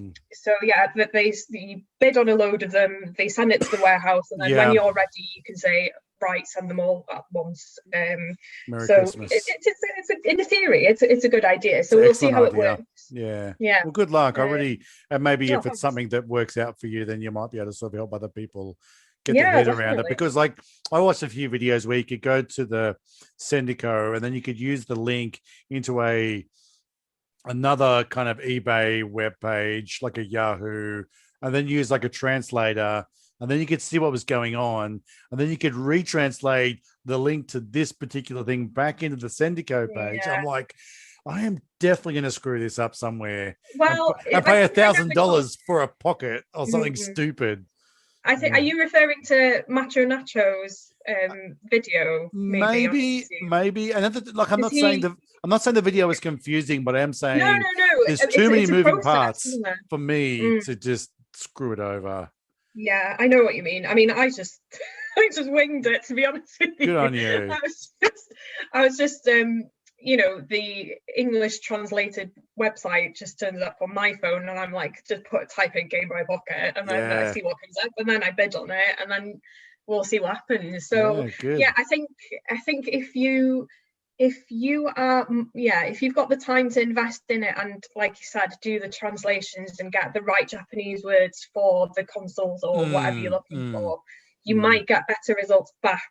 bid on a load of them. They send it to the warehouse, and then when you're ready, you can say, right, send them all at once. Merry Christmas. It's in the theory, it's a good idea. So we'll see how it works. Yeah. Yeah. Well, good luck. And maybe if it's thanks. something that works out for you, then you might be able to sort of help other people get their head around it. Because like I watched a few videos where you could go to the Sendico and then you could use the link into another kind of eBay web page, like a Yahoo, and then use like a translator, and then you could see what was going on, and then you could retranslate the link to this particular thing back into the Sendico page. I'm like, I am definitely going to screw this up somewhere. Well, and pay $1,000 for a pocket or something stupid. I think. Are you referring to Macho Nacho's video? Maybe. And like, I'm not saying the video is confusing, but I am saying no. There's too many moving parts for me to just screw it over. Yeah, I know what you mean. I mean, I just winged it, to be honest with you. Good on you. I was just the English translated website just turns up on my phone, and I'm like, just type in Game Boy Pocket, and then I see what comes up, and then I bid on it, and then we'll see what happens. So I think if you've got the time to invest in it, and like you said, do the translations and get the right Japanese words for the consoles or whatever you're looking for, you might get better results back.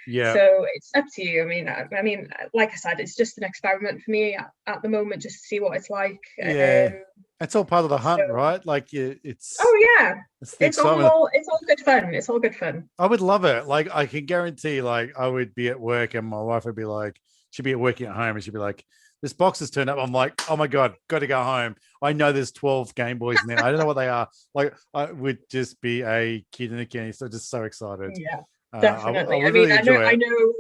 Yeah. So it's up to you. I mean, like I said, it's just an experiment for me at the moment, just to see what it's like. Yeah. It's all part of the hunt, right? Like it's. Oh yeah. It's all good fun. It's all good fun. I would love it. Like I can guarantee, like I would be at work and my wife would be like, she'd be working at home and she'd be like, this box has turned up. I'm like, oh my God, got to go home. I know there's 12 Game Boys in there. I don't know what they are. Like I would just be a kid in a candy store, just so excited. Yeah. Definitely. I know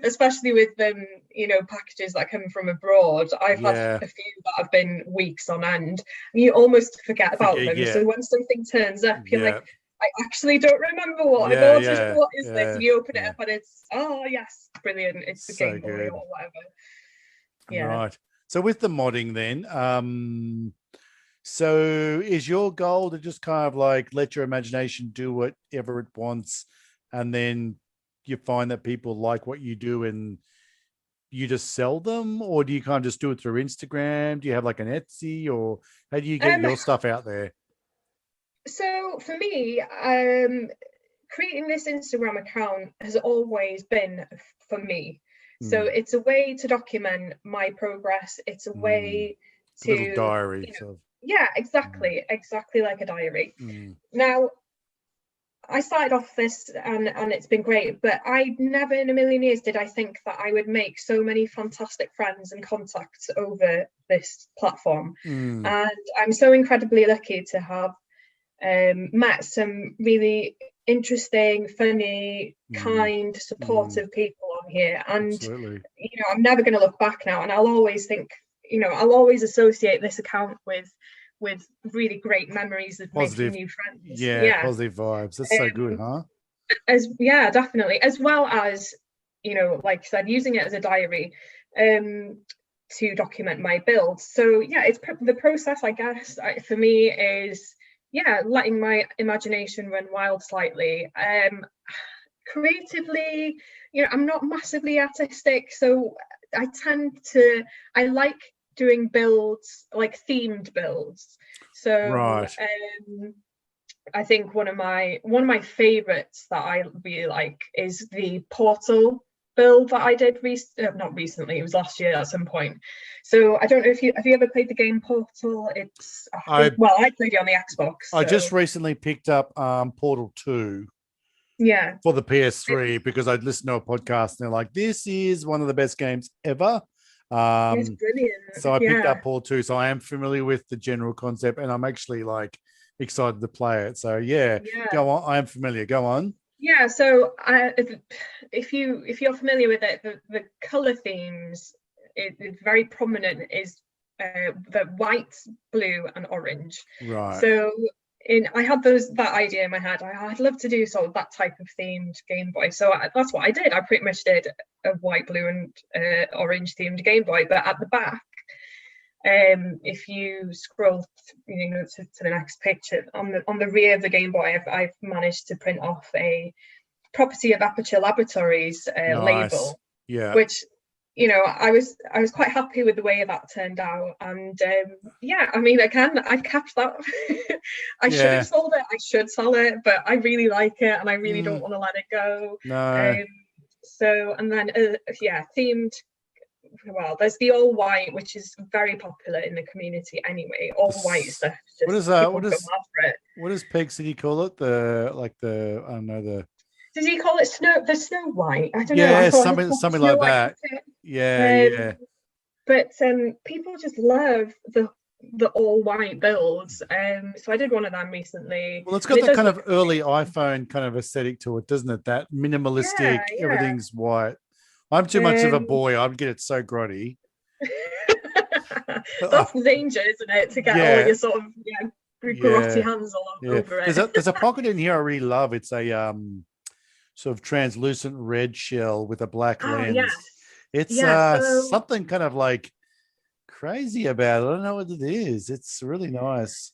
especially with packages that come from abroad, I've had a few that have been weeks on end. You almost forget about them. Yeah. So when something turns up, you're like, I actually don't remember what I've ordered. Yeah. What is this? And you open it up and it's, oh yes, brilliant. It's the Game Boy or whatever. Yeah. Right. So with the modding then, so is your goal to just kind of like let your imagination do whatever it wants, and then you find that people like what you do and you just sell them? Or do you kind of just do it through Instagram? Do you have like an Etsy, or how do you get your stuff out there? So for me, creating this Instagram account has always been for me. So it's a way to document my progress. It's a way to a little diary. Yeah, exactly like a diary. Now, I started off this and it's been great, but I never in a million years did I think that I would make so many fantastic friends and contacts over this platform. And I'm so incredibly lucky to have met some really interesting, funny, kind, supportive people on here. And absolutely. I'm never going to look back now, and I'll always think, I'll always associate this account with really great memories of making new friends. Yeah, positive vibes. That's so good, huh? Definitely. As well as, like I said, using it as a diary to document my builds. So it's the process, I guess, for me is letting my imagination run wild slightly. Creatively, I'm not massively artistic, so I like doing builds, like themed builds. So I think one of my favorites that I really like is the Portal build that I did not recently, it was last year at some point. So I don't know if have you ever played the game Portal? I played it on the Xbox. I just recently picked up Portal 2 for the PS3 because I'd listened to a podcast and they're like, this is one of the best games ever. It's brilliant. So I picked up Portal 2, so I am familiar with the general concept and I'm actually like excited to play it. So go on. I am familiar. Go on. Yeah, so if you're familiar with it, the color themes, it's very prominent, is the white, blue, and orange. Right. So I had that idea in my head. I'd love to do sort of that type of themed Game Boy. So that's what I did. I pretty much did a white, blue, and orange themed Game Boy. But at the back, if you scroll to the next picture, on the rear of the Game Boy, I've managed to print off a property of Aperture Laboratories label, which you know, I was quite happy with the way that turned out, and yeah, I mean, again, I've kept that. I should have sold it. I should sell it, but I really like it, and I really don't want to let it go. No. So, and then yeah, themed. Well, there's the all white, which is very popular in the community anyway. All white stuff. What is that? What is Pixel call it? I don't know the. Does he call it the Snow White? I don't know. Yeah, something like that. Yeah. But people just love the all white builds. So I did one of them recently. Well, it's got that kind of early iPhone kind of aesthetic to it, doesn't it? That minimalistic, everything's white. I'm too much of a boy. I'd get it so grotty. That's the danger, isn't it? To get all your sort of grotty hands all over it. There's a pocket in here I really love. It's a sort of translucent red shell with a black lens. It's something kind of like crazy about it. I don't know what it is. It's really nice.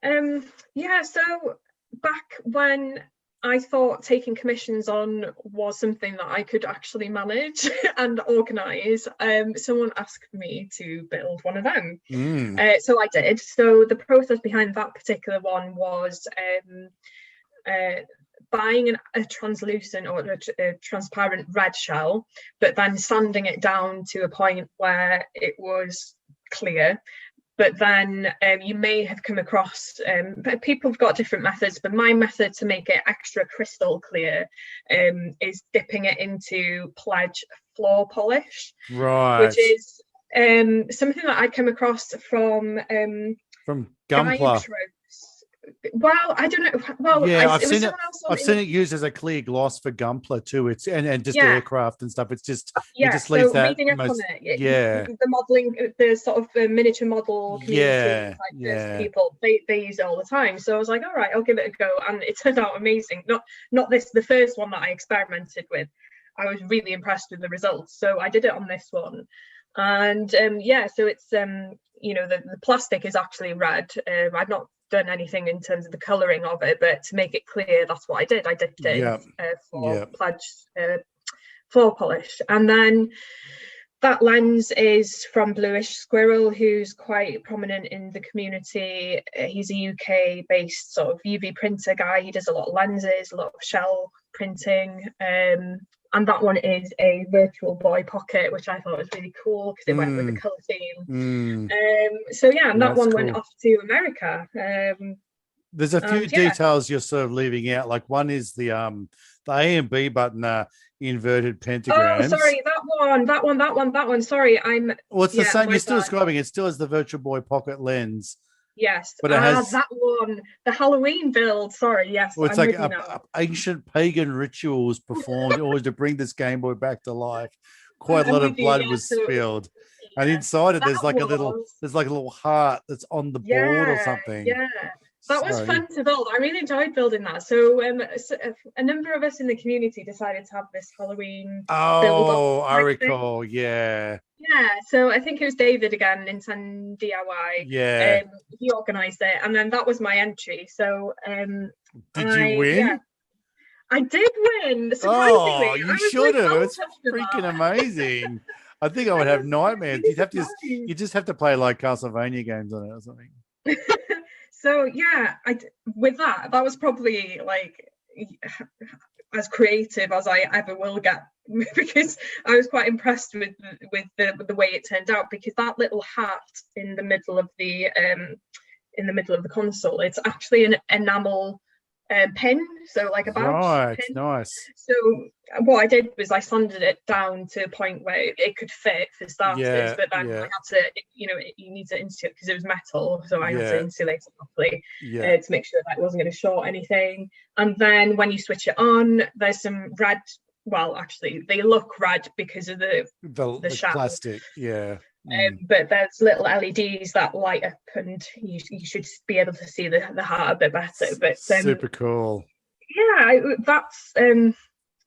So back when I thought taking commissions on was something that I could actually manage and organize, someone asked me to build one of them. So I did. So the process behind that particular one was buying a translucent or a transparent red shell, but then sanding it down to a point where it was clear. But then you may have come across, people have got different methods, but my method to make it extra crystal clear is dipping it into Pledge floor polish, which is something that I come across from Gunpla. Well, I don't know. Well, yeah, I've seen it used as a clear gloss for Gunpla too. It's and just aircraft and stuff. It's just it just leaves that the modeling, the sort of miniature model community people, they use it all the time. So I was like, all right, I'll give it a go, and it turned out amazing. Not the first one that I experimented with. I was really impressed with the results, so I did it on this one. And so it's the plastic is actually red. I've not done anything in terms of the colouring of it, but to make it clear, that's what I did. I dipped it for Pledge floor polish. And then that lens is from Bluish Squirrel, who's quite prominent in the community. He's a UK based sort of UV printer guy. He does a lot of lenses, a lot of shell printing, and that one is a Virtual Boy pocket, which I thought was really cool because it went with the colour theme. And that one went off to America. There's a few details you're sort of leaving out. Like one is the A and B button are inverted pentagrams. Oh, sorry, that one. Sorry, Well, it's the same. You're still describing it. Still has the Virtual Boy pocket lens. Yes, but it has that one, the Halloween build. Sorry, yes. Well, it's like ancient pagan rituals performed in order to bring this Game Boy back to life. Quite a lot of blood was spilled, and inside it there's like a little heart that's on the board or something. Yeah, that was fun to build. I really enjoyed building that. So a number of us in the community decided to have this Halloween build. Oh, I recall. Yeah. Yeah, so I think it was David again, Nintendo DIY. Yeah. He organised it, and then that was my entry. So did you win? Yeah, I did win. Surprisingly. Oh, you should have. It's freaking amazing. I think I would have nightmares. You just have to play like Castlevania games on it or something. So yeah, with that was probably like as creative as I ever will get, because I was quite impressed with the way it turned out, because that little hat in the middle of the console, it's actually an enamel pin, so like a badge pin. Nice. So what I did was I sanded it down to a point where it could fit for starters, but then I had to, you need to insulate because it was metal, so I had to insulate it properly to make sure that it wasn't going to short anything. And then when you switch it on, there's some red. Well, actually, they look red because of the plastic. Yeah. But there's little LEDs that light up, and you should be able to see the heart a bit better. But super cool. Yeah, that's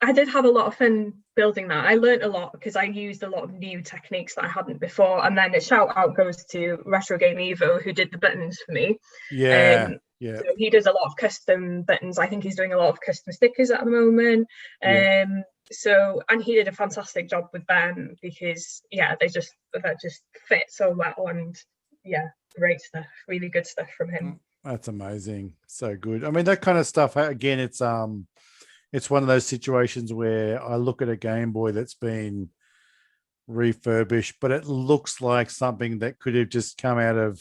I did have a lot of fun building that. I learned a lot because I used a lot of new techniques that I hadn't before. And then a shout out goes to Retro Game Evo, who did the buttons for me. Yeah. So he does a lot of custom buttons. I think he's doing a lot of custom stickers at the moment. So, and he did a fantastic job with them because that just fit so well, and great stuff, really good stuff from him. That's amazing. So good. I mean, that kind of stuff, again, it's one of those situations where I look at a Game Boy that's been refurbished, but it looks like something that could have just come out of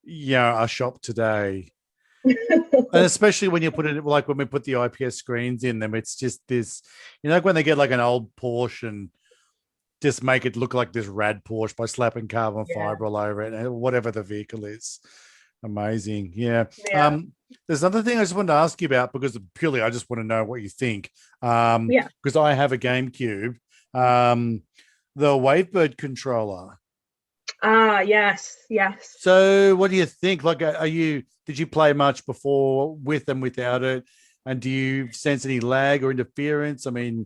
a shop today. And especially when you put it, like when we put the IPS screens in them, it's just this, like when they get like an old Porsche and just make it look like this rad Porsche by slapping carbon fiber all over it, whatever the vehicle is. Amazing. Yeah. There's another thing I just wanted to ask you about, because purely I just want to know what you think. Because I have a GameCube, the Wavebird controller. Yes. So what do you think? Like, did you play much before with and without it? And do you sense any lag or interference? I mean,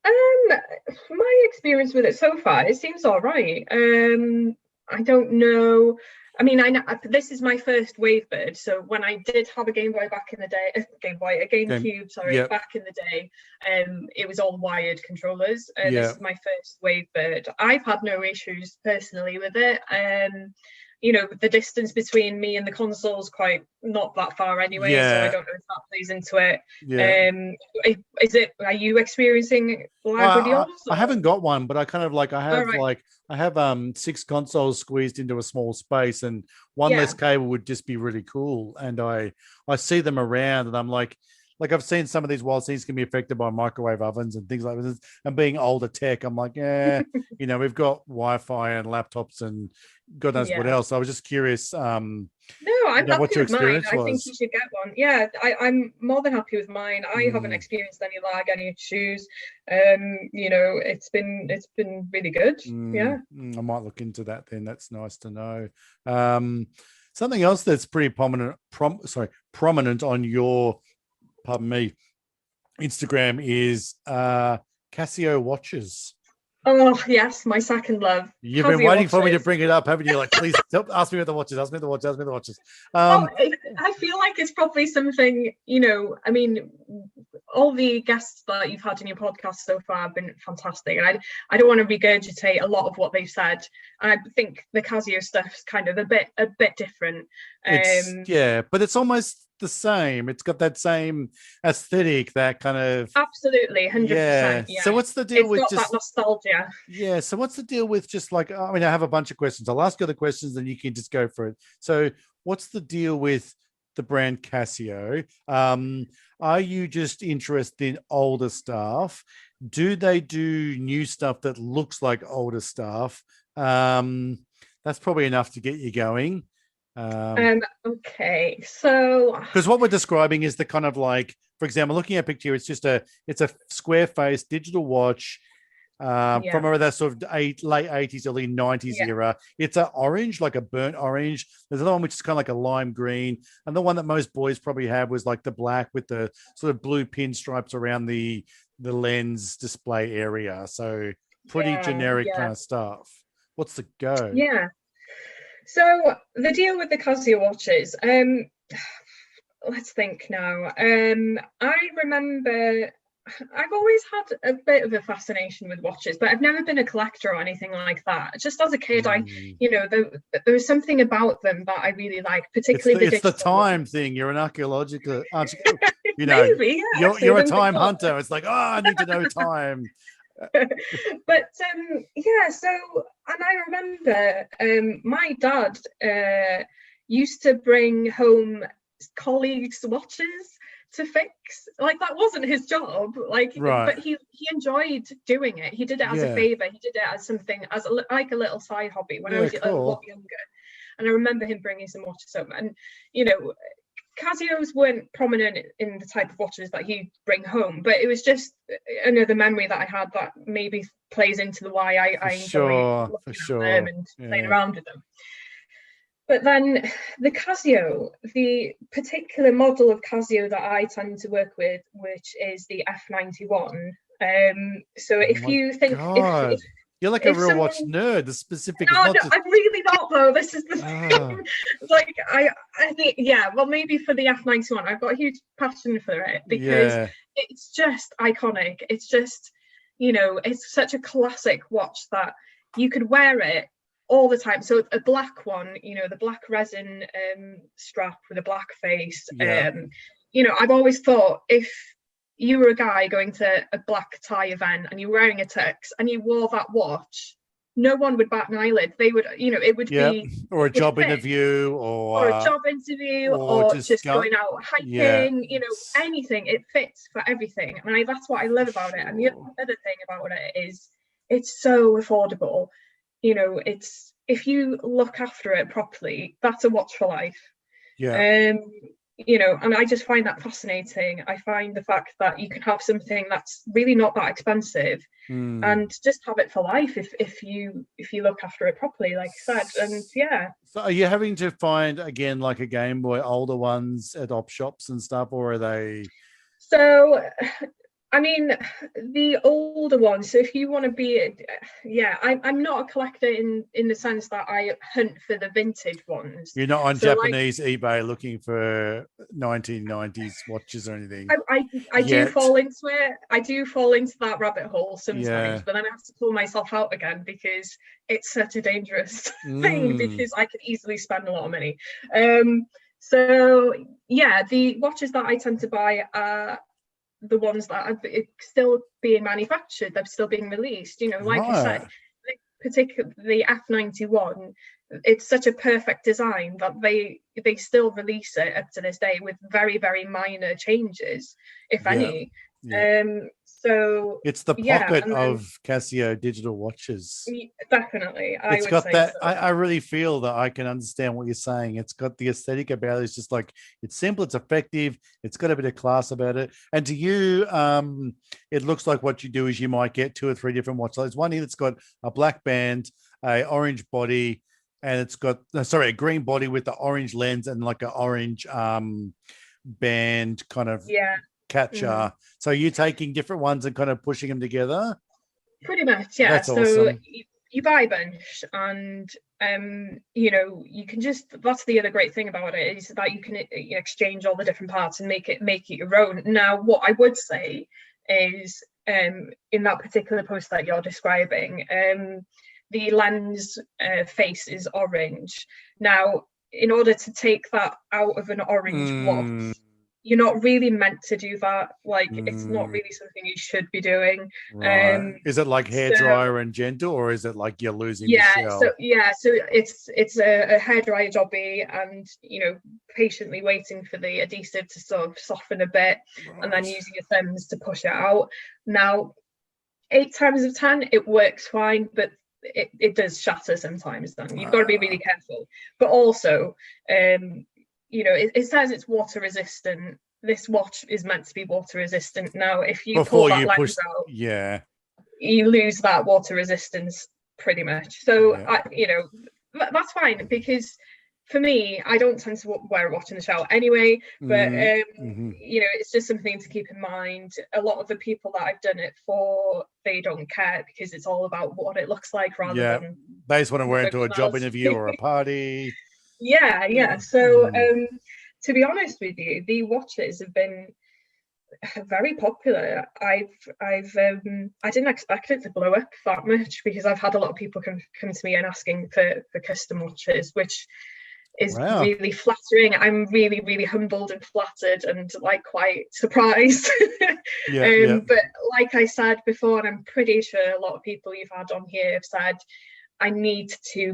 my experience with it so far, it seems all right. I don't know. I mean, this is my first Wavebird, so when I did have a Game Boy back in the day, a GameCube, back in the day, it was all wired controllers. This is my first Wavebird. I've had no issues personally with it. The distance between me and the console is quite not that far anyway, so I don't know if that plays into it. Are you experiencing lag with yours? I haven't got one, but I kind of I have 6 consoles squeezed into a small space, and one less cable would just be really cool. And I see them around, and I'm like I've seen some of these wild scenes can be affected by microwave ovens and things like this. And being older tech, I'm like, we've got Wi-Fi and laptops and God knows what else. I was just curious. I'm happy with mine. I think you should get one. Yeah, I'm more than happy with mine. I haven't experienced any lag, any issues. It's been really good. I might look into that then. That's nice to know. Something else that's pretty prominent on your Instagram is Casio Watches. Oh yes, my second love. You've been waiting for me to bring it up, haven't you? Like, please ask me about the watches. Ask me the watches. I feel like it's probably something. I mean, all the guests that you've had in your podcast so far have been fantastic, and I don't want to regurgitate a lot of what they've said. And I think the Casio stuff's kind of a bit different. But it's almost the same. It's got that same aesthetic, that kind of absolutely 100%. Yeah. So what's the deal with just that nostalgia? Yeah. So what's the deal with just like, I mean, I have a bunch of questions. I'll ask you the questions, and you can just go for it. So what's the deal with the brand Casio? Are you just interested in older stuff? Do they do new stuff that looks like older stuff? That's probably enough to get you going. Okay, so because what we're describing is the kind of like, for example, looking at a picture, it's a square face digital watch from that sort of late 80s, early 90s era. It's an orange, like a burnt orange. There's another one which is kind of like a lime green, and the one that most boys probably have was like the black with the sort of blue pinstripes around the lens display area. So pretty generic kind of stuff. What's the go? So the deal with the Casio watches, let's think now. I remember I've always had a bit of a fascination with watches, but I've never been a collector or anything like that. Just as a kid, there was something about them that I really liked, particularly it's the time thing. You're an archaeological, aren't you? Maybe, you're a time hunter. It's like, I need to know time. But so, and I remember my dad used to bring home colleagues' watches to fix. Like, that wasn't his job, but he enjoyed doing it. He did it as a favor. He did it as something, as like a little side hobby when I was a lot younger. And I remember him bringing some watches home, and Casios weren't prominent in the type of watches that he'd bring home, but it was just another memory that I had that maybe plays into the why I enjoy looking at them and playing around with them. But then the Casio, the particular model of Casio that I tend to work with, which is the F91. So if you think, You're like a real watch nerd. The specific. No, I'm really not though. This is the thing. Like I think, yeah. Well, maybe for the F91, I've got a huge passion for it because it's just iconic. It's just, it's such a classic watch that you could wear it all the time. So a black one, the black resin strap with a black face. I've always thought if you were a guy going to a black tie event and you're wearing a tux and you wore that watch, no one would bat an eyelid. They would, it would be or a job interview or a job interview or just going out hiking, anything. It fits for everything. And that's what I love about it. And the other thing about it is it's so affordable. It's, if you look after it properly, that's a watch for life. And I just find that fascinating. I find the fact that you can have something that's really not that expensive and just have it for life if you look after it properly, like I said. And so are you having to find again like a Game Boy older ones at op shops and stuff, or are they? So I mean, the older ones. So if you want to be, I'm not a collector in the sense that I hunt for the vintage ones. You're not on Japanese eBay looking for 1990s watches or anything. I do fall into it. I do fall into that rabbit hole sometimes, but then I have to pull myself out again because it's such a dangerous thing because I could easily spend a lot of money. So the watches that I tend to buy are the ones that are still being manufactured, they're still being released. I said, particularly the F91, it's such a perfect design that they still release it up to this day with very, very minor changes, if any. So it's the pocket of Casio digital watches. Definitely. It's got that. So. I really feel that I can understand what you're saying. It's got the aesthetic about it. It's just like, it's simple, it's effective, it's got a bit of class about it. And to you, it looks like what you do is you might get 2 or 3 different watches. There's one here that's got a black band, a orange body, and it's got a green body with the orange lens and like an orange band kind of catcher. So you're taking different ones and kind of pushing them together? Pretty much, yeah. That's so awesome. you buy a bunch and you can just, that's the other great thing about it, is that you can exchange all the different parts and make it your own. Now what I would say is in that particular post that you're describing, the lens face is orange. Now in order to take that out of an orange watch, you're not really meant to do that. Like it's not really something you should be doing. Right. Is it like hairdryer and gentle, or is it like you're losing the shell? So it's a hairdryer jobby, and patiently waiting for the adhesive to sort of soften a bit, and then using your thumbs to push it out. Now 8 times out of 10 it works fine, but it does shatter sometimes. Then you've got to be really careful. But also it says it's water resistant. This watch is meant to be water resistant. Now, if you pull that lens out, you lose that water resistance pretty much. So, that's fine, because for me, I don't tend to wear a watch in the shower anyway. But it's just something to keep in mind. A lot of the people that I've done it for, they don't care because it's all about what it looks like rather than they just want to wear it to a job interview or a party. So to be honest with you, the watches have been very popular. I didn't expect it to blow up that much, because I've had a lot of people come to me and asking for custom watches, which is really flattering. I'm really, really humbled and flattered and like quite surprised. But like I said before, and I'm pretty sure a lot of people you've had on here have said, I need to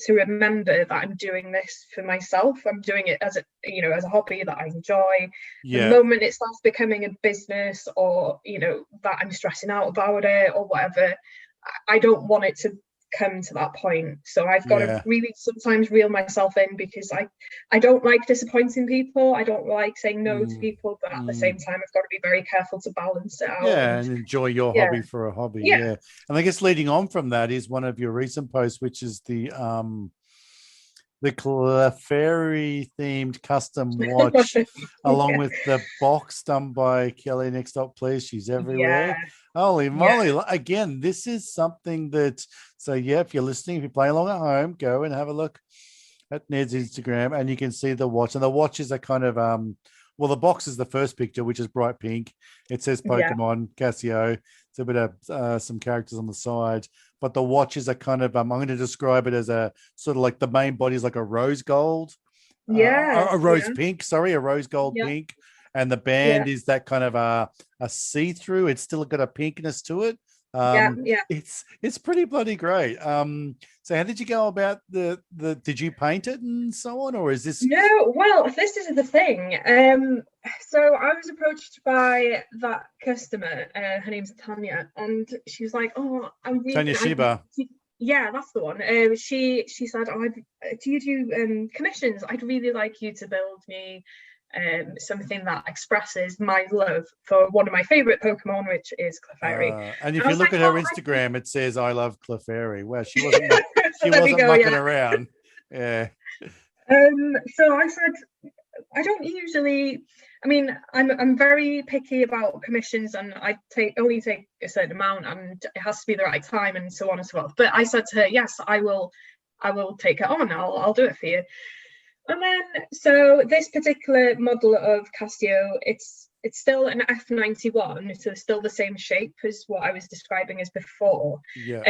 remember that I'm doing this for myself. I'm doing it as a hobby that I enjoy. The moment it starts becoming a business, or that I'm stressing out about it or whatever, I don't want it to come to that point. So I've got to really sometimes reel myself in, because I don't like disappointing people. I don't like saying no to people, but at the same time I've got to be very careful to balance it out and enjoy your hobby for a hobby. And I guess leading on from that is one of your recent posts, which is the the Clefairy themed custom watch, along with the box done by Kelly Next Up Please. She's everywhere. Yeah. Holy moly. Again, this is something that, so yeah, if you're listening, if you play along at home, go and have a look at Ned's Instagram and you can see the watch. And the watches are kind of, well, the box is the first picture, which is bright pink. It says Pokemon, Casio. It's a bit of some characters on the side. But the watches are kind of, I'm going to describe it as a sort of like the main body is like a rose gold. A rose pink, sorry, a rose gold pink. And the band is that kind of a see-through. It's still got a pinkness to it. It's pretty bloody great. So how did you go about did you paint it and so on, or is this? No, well, this is the thing. So I was approached by that customer, her name's Tanya, and she was like, oh, I'm really Tanya Shiba. Yeah, that's the one. She said, oh, do you do commissions? I'd really like you to build me something that expresses my love for one of my favorite Pokemon, which is Clefairy. And if you look at her Instagram, it says "I love Clefairy." Well, she wasn't mucking around. Yeah. So I said, I don't usually. I mean, I'm very picky about commissions, and I only take a certain amount, and it has to be the right time, and so on and so forth. But I said to her, yes, I will take it on. I'll do it for you. And then, so this particular model of Casio, it's still an F91, so still the same shape as what I was describing as before. Yeah.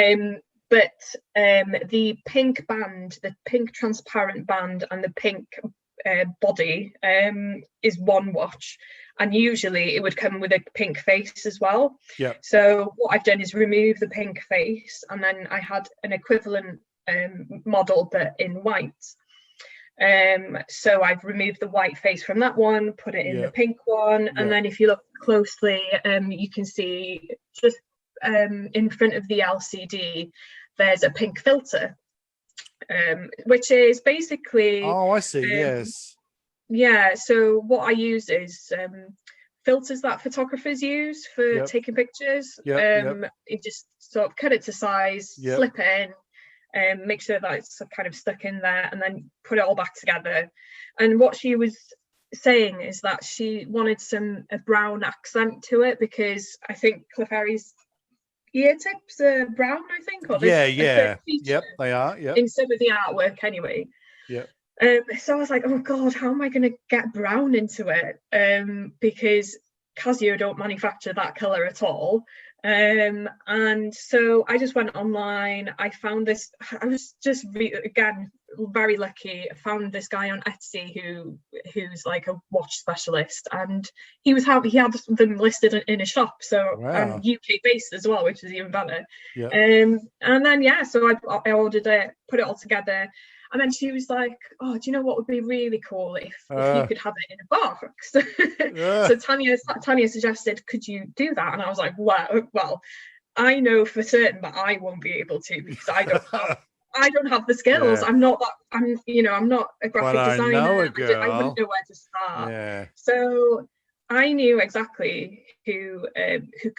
But the pink band, the pink transparent band, and the pink body is one watch, and usually it would come with a pink face as well. Yeah. So what I've done is remove the pink face, and then I had an equivalent model but in white. So I've removed the white face from that one, put it in the pink one, and then if you look closely, you can see just in front of the LCD there's a pink filter, which is basically I see. Yes. Yeah, so what I use is filters that photographers use for taking pictures. You just sort of cut it to size, slip it in, make sure that it's kind of stuck in there, and then put it all back together. And what she was saying is that she wanted a brown accent to it, because I think Clefairy's ear tips are brown, I think. Or yep, they are. Yep. In some of the artwork, anyway. Yep. So I was like, oh God, how am I going to get brown into it? Because Casio don't manufacture that color at all. And so I just went online. I found this. I was just again very lucky. I found this guy on Etsy who's like a watch specialist, and he had them listed in a shop. So UK based as well, which is even better. Yeah. And then so I ordered it, put it all together. And then she was like, oh, do you know what would be really cool if you could have it in a box? So Tanya suggested, could you do that? And I was like, well, I know for certain that I won't be able to, because I don't have the skills. Yeah. I'm not a graphic designer. I wouldn't know where to start. Yeah. So I knew exactly who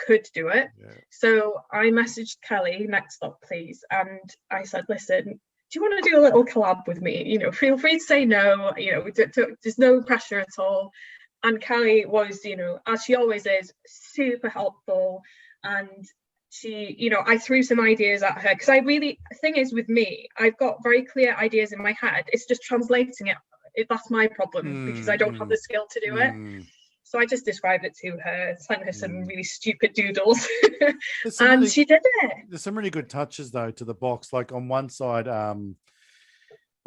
could do it. Yeah. So I messaged Kelly, Next Up Please, and I said, listen, do you want to do a little collab with me? Feel free to say no. There's no pressure at all. And Kelly was, as she always is, super helpful. And she, I threw some ideas at her, because the thing is with me, I've got very clear ideas in my head. It's just translating it. That's my problem, because I don't have the skill to do it. So I just described it to her, sent her some really stupid doodles, and she did it. There's some really good touches though to the box. Like on one side, on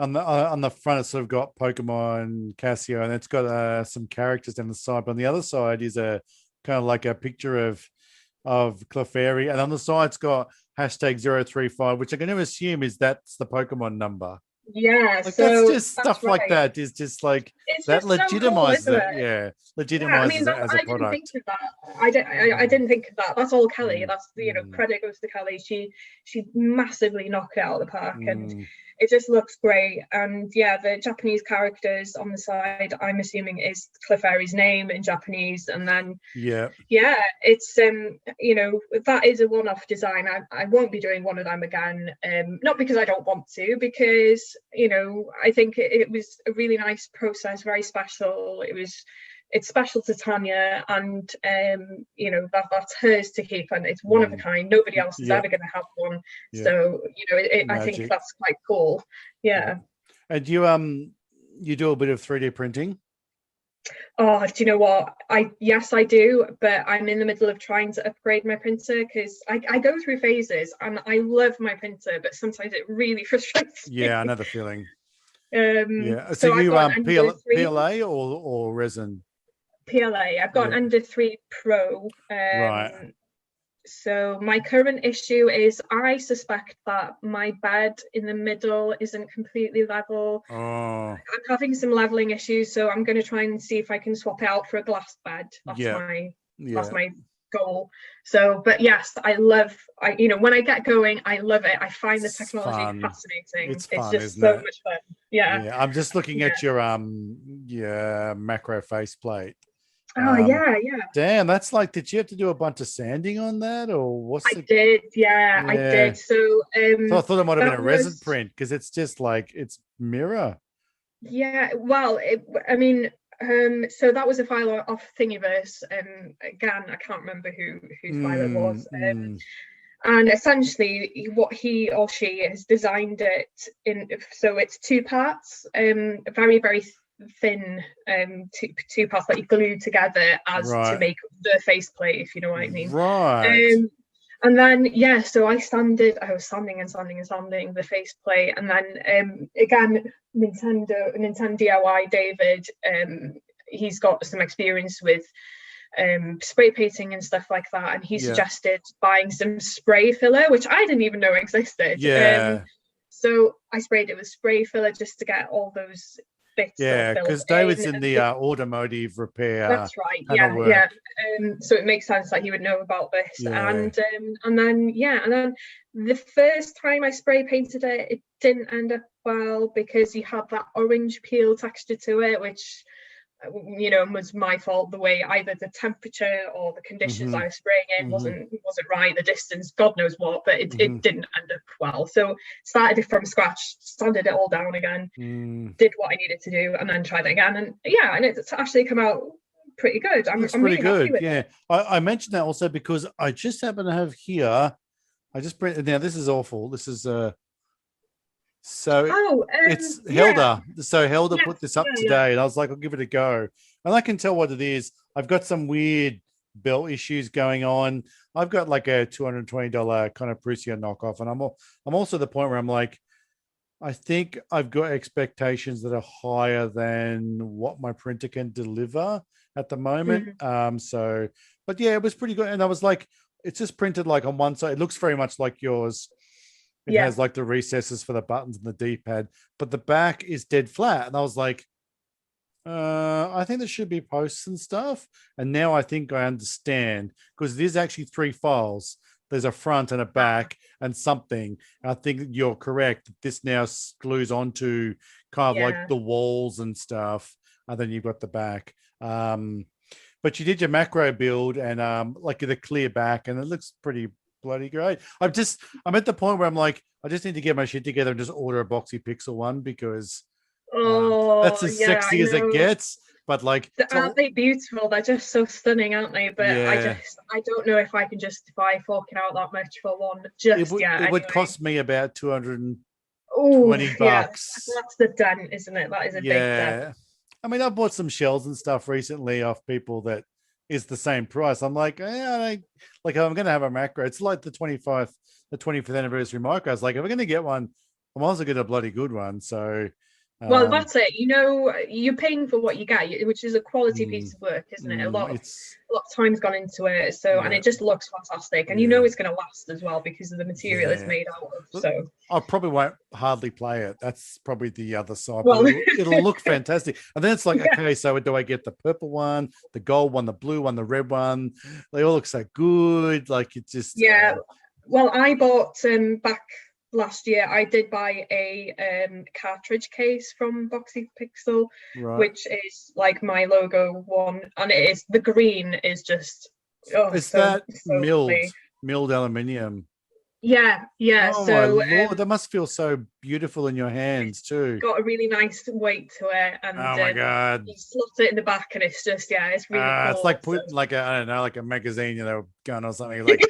the front, it's sort of got Pokemon, Casio, and it's got some characters down the side. But on the other side is a kind of like a picture of Clefairy, and on the side it's got #035, which I'm going to assume that's the Pokemon number. Yeah, like that's just stuff right. Like that is just like it's that legitimizes so cool, it. Legitimizes it as a product. Didn't think of that. I didn't think of that. That's all Kelly. That's credit goes to Kelly. She massively knocked it out of the park, and it just looks great. And the Japanese characters on the side, I'm assuming is Clefairy's name in Japanese, and then it's that is a one-off design. I won't be doing one of them again, not because I don't want to, because you know, I think it was a really nice process, very special. It's special to Tanya, and you know, that's hers to keep, and it's one of a kind. Nobody else is ever going to have one. So, you know, I think that's quite cool. And you do a bit of 3D printing? Oh, do you know what? Yes, I do, but I'm in the middle of trying to upgrade my printer, because I go through phases, and I love my printer, but sometimes it really frustrates me. Yeah, I know the feeling. So you PLA or resin? PLA. I've got an Under 3 Pro. Right. So my current issue is I suspect that my bed in the middle isn't completely level. I'm having some leveling issues, so I'm going to try and see if I can swap it out for a glass bed. That's my goal. So, but yes, you know, when I get going, I love it. I find the technology fascinating. It's fun, just so much fun. Yeah. I'm just looking at your macro faceplate. Yeah. Damn, that's like, did you have to do a bunch of sanding on that, or what's I did. I did. So I thought it might have been a resin print, because it's just like, it's mirror. Yeah, well, I mean, so that was a file off Thingiverse. Again, I can't remember whose file it was. And essentially what he or she has designed it in, so it's 2 parts, very, very thin, two parts that you glue together to make the faceplate, if you know what I mean. And then so I was sanding the faceplate, and then again, Nintendo DIY David, he's got some experience with spray painting and stuff like that, and he suggested buying some spray filler, which I didn't even know existed. So I sprayed it with spray filler just to get all those bits. Because David's in the automotive repair. That's right. So it makes sense that he would know about this. And then the first time I spray painted it didn't end up well, because you had that orange peel texture to it, which, you know, was my fault. The way either the temperature or the conditions I was spraying in wasn't right, the distance, God knows what, but it didn't end up well. So started it from scratch, sanded it all down again, did what I needed to do, and then tried it again, and it's actually come out pretty good. I'm pretty really good. Happy with it. I mentioned that also because I just happen to have here, I just printed, now this is awful, this is it's Helda. So Helda put this up today, and I was like, I'll give it a go. And I can tell what it is. I've got some weird belt issues going on. I've got like a $220 kind of Prusia knockoff, and I'm also at the point where I'm like, I think I've got expectations that are higher than what my printer can deliver at the moment. But yeah, it was pretty good. And I was like, it's just printed like on one side. It looks very much like yours. It has like the recesses for the buttons and the D-pad, but the back is dead flat. And I was like, I think there should be posts and stuff. And now I think I understand, because there's actually 3 files. There's a front and a back and something. And I think you're correct. This now glues onto kind of like the walls and stuff. And then you've got the back. But you did your macro build, and like the clear back, and it looks pretty bloody great. I'm at the point where I'm like, I just need to get my shit together and just order a boxy Pixel one, because that's as sexy as it gets. But like, aren't they beautiful? They're just so stunning, aren't they? But I don't know if I can justify forking out that much for one It would cost me about $220. That's the dent, isn't it? That is a big dent. I mean, I bought some shells and stuff recently off people that is the same price. I'm like, I'm going to have a macro. It's like the 25th anniversary micro. I was like, if I'm going to get one, I might as well get a bloody good one. So, well, that's it. You know, you're paying for what you get, which is a quality piece of work, isn't it? A lot of time's gone into it. So, and it just looks fantastic. And you know it's going to last as well because of the material it's made out of. So I probably won't hardly play it. That's probably the other side. Well, it'll look fantastic. And then it's like, okay, so do I get the purple one, the gold one, the blue one, the red one? They all look so good. Like, it just well, I bought back last year, I did buy a cartridge case from Boxy Pixel, which is like my logo one, and it is, the green is just that milled aluminium? Yeah. Oh so my Lord, that must feel so beautiful in your hands too. Got a really nice weight to it, and oh my God, you slot it in the back, and it's just it's really cool. It's like putting like I don't know, like a magazine, gun or something. Like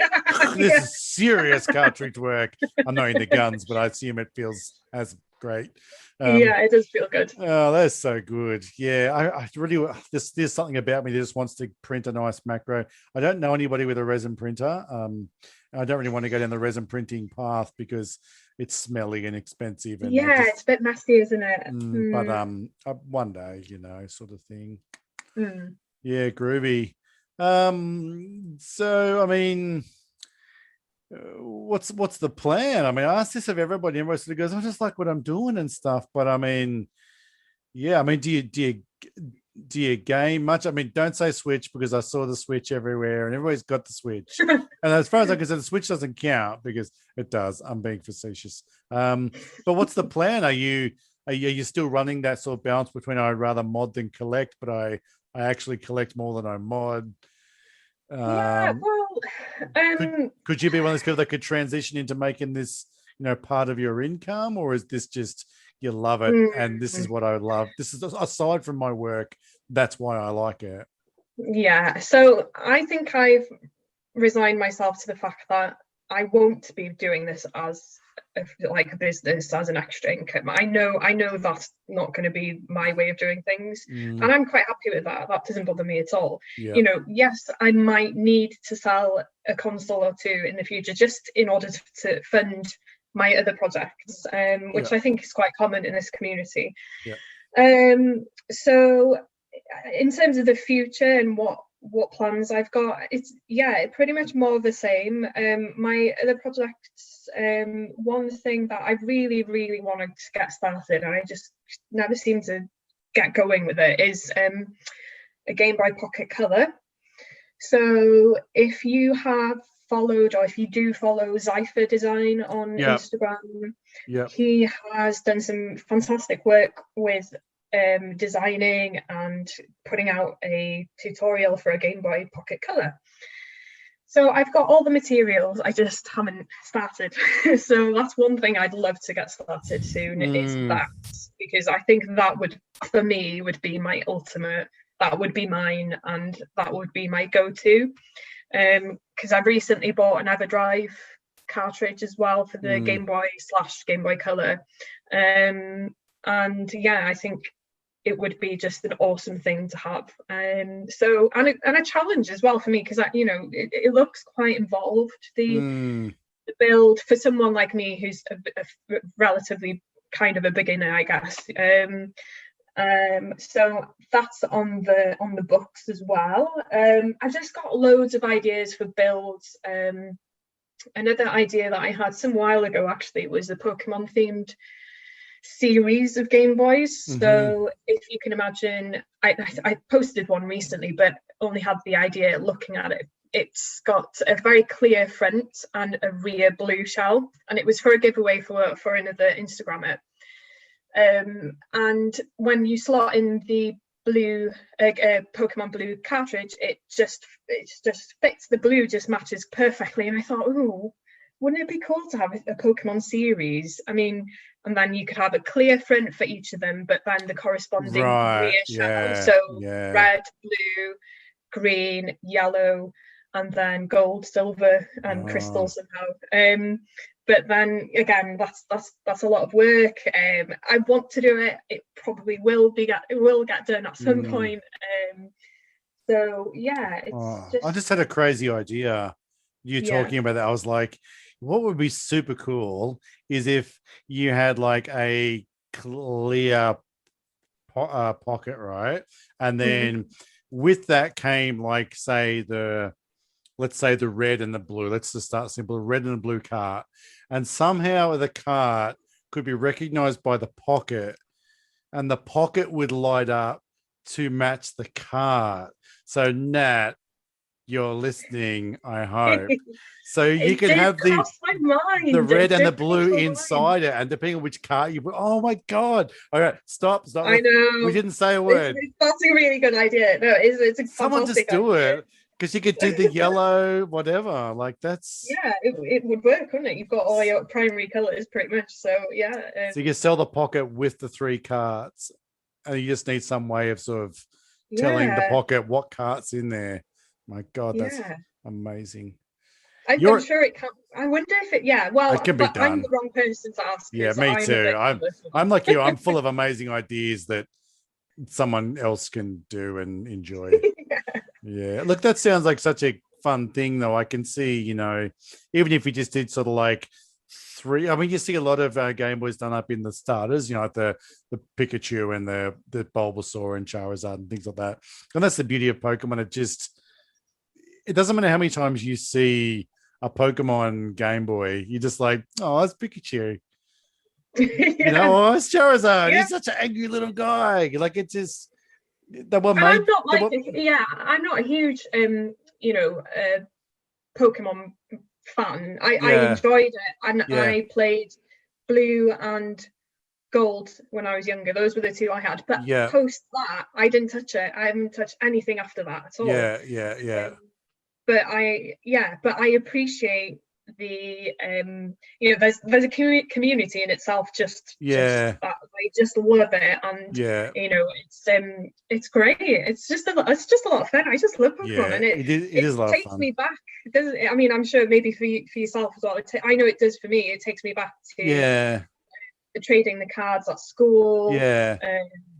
this is serious cartridge work. I'm not into guns, but I assume it feels as great. Yeah, it does feel good. Oh, that's so good. Yeah, I really there's something about me that just wants to print a nice macro. I don't know anybody with a resin printer. I don't really want to go down the resin printing path because it's smelly and expensive. And it's a bit messy, isn't it? But one day, sort of thing. Yeah, groovy. So I mean, what's the plan? I mean, I asked this of everybody, and everybody goes, I just like what I'm doing and stuff. But I mean, yeah, I mean, do you game much? I mean, don't say Switch, because I saw the Switch everywhere and everybody's got the Switch. And as far as I'm concerned, the Switch doesn't count, because it does. I'm being facetious. But what's the plan? Are you still running that sort of balance between I'd rather mod than collect, but I actually collect more than I mod? Could you be one of those people that could transition into making this, part of your income, or is this just you love it and this is what I would love? This is aside from my work, that's why I like it. Yeah, so I think I've resigned myself to the fact that I won't be doing this as a business, as an extra income. I know that's not going to be my way of doing things, and I'm quite happy with that. That doesn't bother me at all. Yes, I might need to sell a console or two in the future just in order to fund my other projects, which I think is quite common in this community. So in terms of the future and what plans I've got, it's pretty much more of the same. My other projects, one thing that I really wanted to get started, and I just never seem to get going with it, is a Game Boy Pocket Color. So if you have followed, or if you do follow Zypher Design on Instagram, he has done some fantastic work with designing and putting out a tutorial for a Game Boy Pocket Color. So I've got all the materials, I just haven't started. So that's one thing I'd love to get started soon, is that, because I think that would, for me, would be my ultimate, that would be mine, and that would be my go-to. Because I've recently bought an EverDrive cartridge as well for the Game Boy / Game Boy Color. And I think it would be just an awesome thing to have. So a challenge as well for me, because it looks quite involved. The build for someone like me, who's a relatively kind of a beginner, I guess. So that's on the books as well. I've just got loads of ideas for builds. Another idea that I had some while ago, actually, was a Pokemon themed series of Game Boys. So if you can imagine, I posted one recently, but only had the idea looking at it. It's got a very clear front and a rear blue shell, and it was for a giveaway for another Instagrammer. And when you slot in the blue Pokemon Blue cartridge, it just fits. The blue just matches perfectly, and I thought, oh, wouldn't it be cool to have a Pokemon series? I mean, and then you could have a clear front for each of them, but then the corresponding rear shell. So red, blue, green, yellow, and then gold, silver, and crystal somehow. But then again, that's a lot of work. I want to do it. It probably will get done at some point. So yeah, I just had a crazy idea. You talking about that, I was like, what would be super cool is if you had like a clear pocket, right? And then with that came, like, let's say the red and the blue. Let's just start simple. Red and the blue cart. And somehow the cart could be recognized by the pocket, and the pocket would light up to match the cart. So Nat, you're listening, I hope. So you can have the red and the blue inside it, and depending on which cart you put. Oh my God. All right, stop. I know. We didn't say a word. That's a really good idea. No, it's a someone just do idea. it. Because you could do the yellow, whatever. Like that's it would work, wouldn't it? You've got all your primary colors pretty much. So yeah. So you can sell the pocket with the 3 carts, and you just need some way of sort of telling the pocket what cart's in there. My God, that's amazing. I'm sure it can. I wonder if it. Yeah, well, it can be done. I'm the wrong person to ask. Yeah, me too. I'm like you. I'm full of amazing ideas that someone else can do and enjoy. Yeah. Look, that sounds like such a fun thing, though. I can see, even if you just did sort of like 3. I mean, you see a lot of Game Boys done up in the starters, like the Pikachu and the Bulbasaur and Charizard and things like that. And that's the beauty of Pokemon. It doesn't matter how many times you see a Pokemon Game Boy, you're just like, oh, it's Pikachu. Oh, it's Charizard. He's such an angry little guy. Like, it's just I'm not a huge Pokemon fan. I enjoyed it, and I played Blue and Gold when I was younger. Those were the 2 I had. But post that, I didn't touch it. I haven't touched anything after that at all. But I appreciate the there's a community in itself just that I just love it, and it's great. It's just a lot of fun. I just love Pokemon, and it is a lot of fun. It takes me back. It doesn't. I mean, I'm sure maybe for yourself as well. I know it does for me. It takes me back to trading the cards at school.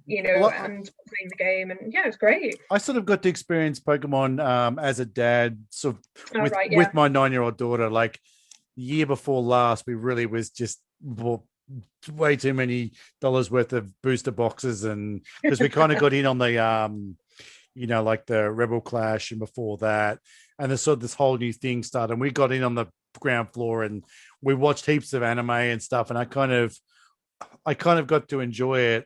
And playing the game, and it's great. I sort of got to experience Pokemon as a dad, sort of with my 9-year-old daughter. Like the year before last, we really was just bought way too many dollars worth of booster boxes, and because we kind of got in on the like the Rebel Clash, and before that, and there's sort of this whole new thing started, and we got in on the ground floor, and we watched heaps of anime and stuff, and I kind of got to enjoy it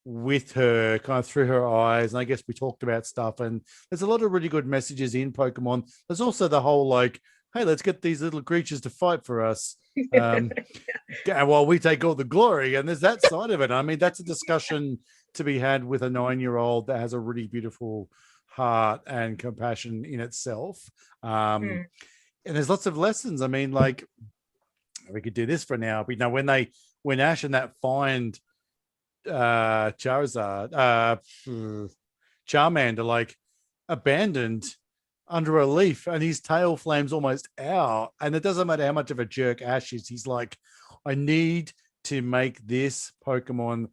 with her, kind of through her eyes. And I guess we talked about stuff, and there's a lot of really good messages in Pokemon. There's also the whole like, hey, let's get these little creatures to fight for us, and while we take all the glory. And there's that side of it. I mean, that's a discussion to be had with a 9-year-old that has a really beautiful heart and compassion in itself. And there's lots of lessons. I mean, like, we could do this for now, but when Ash and that find Charmander like abandoned under a leaf, and his tail flames almost out, and it doesn't matter how much of a jerk Ash is, he's like, I need to make this Pokemon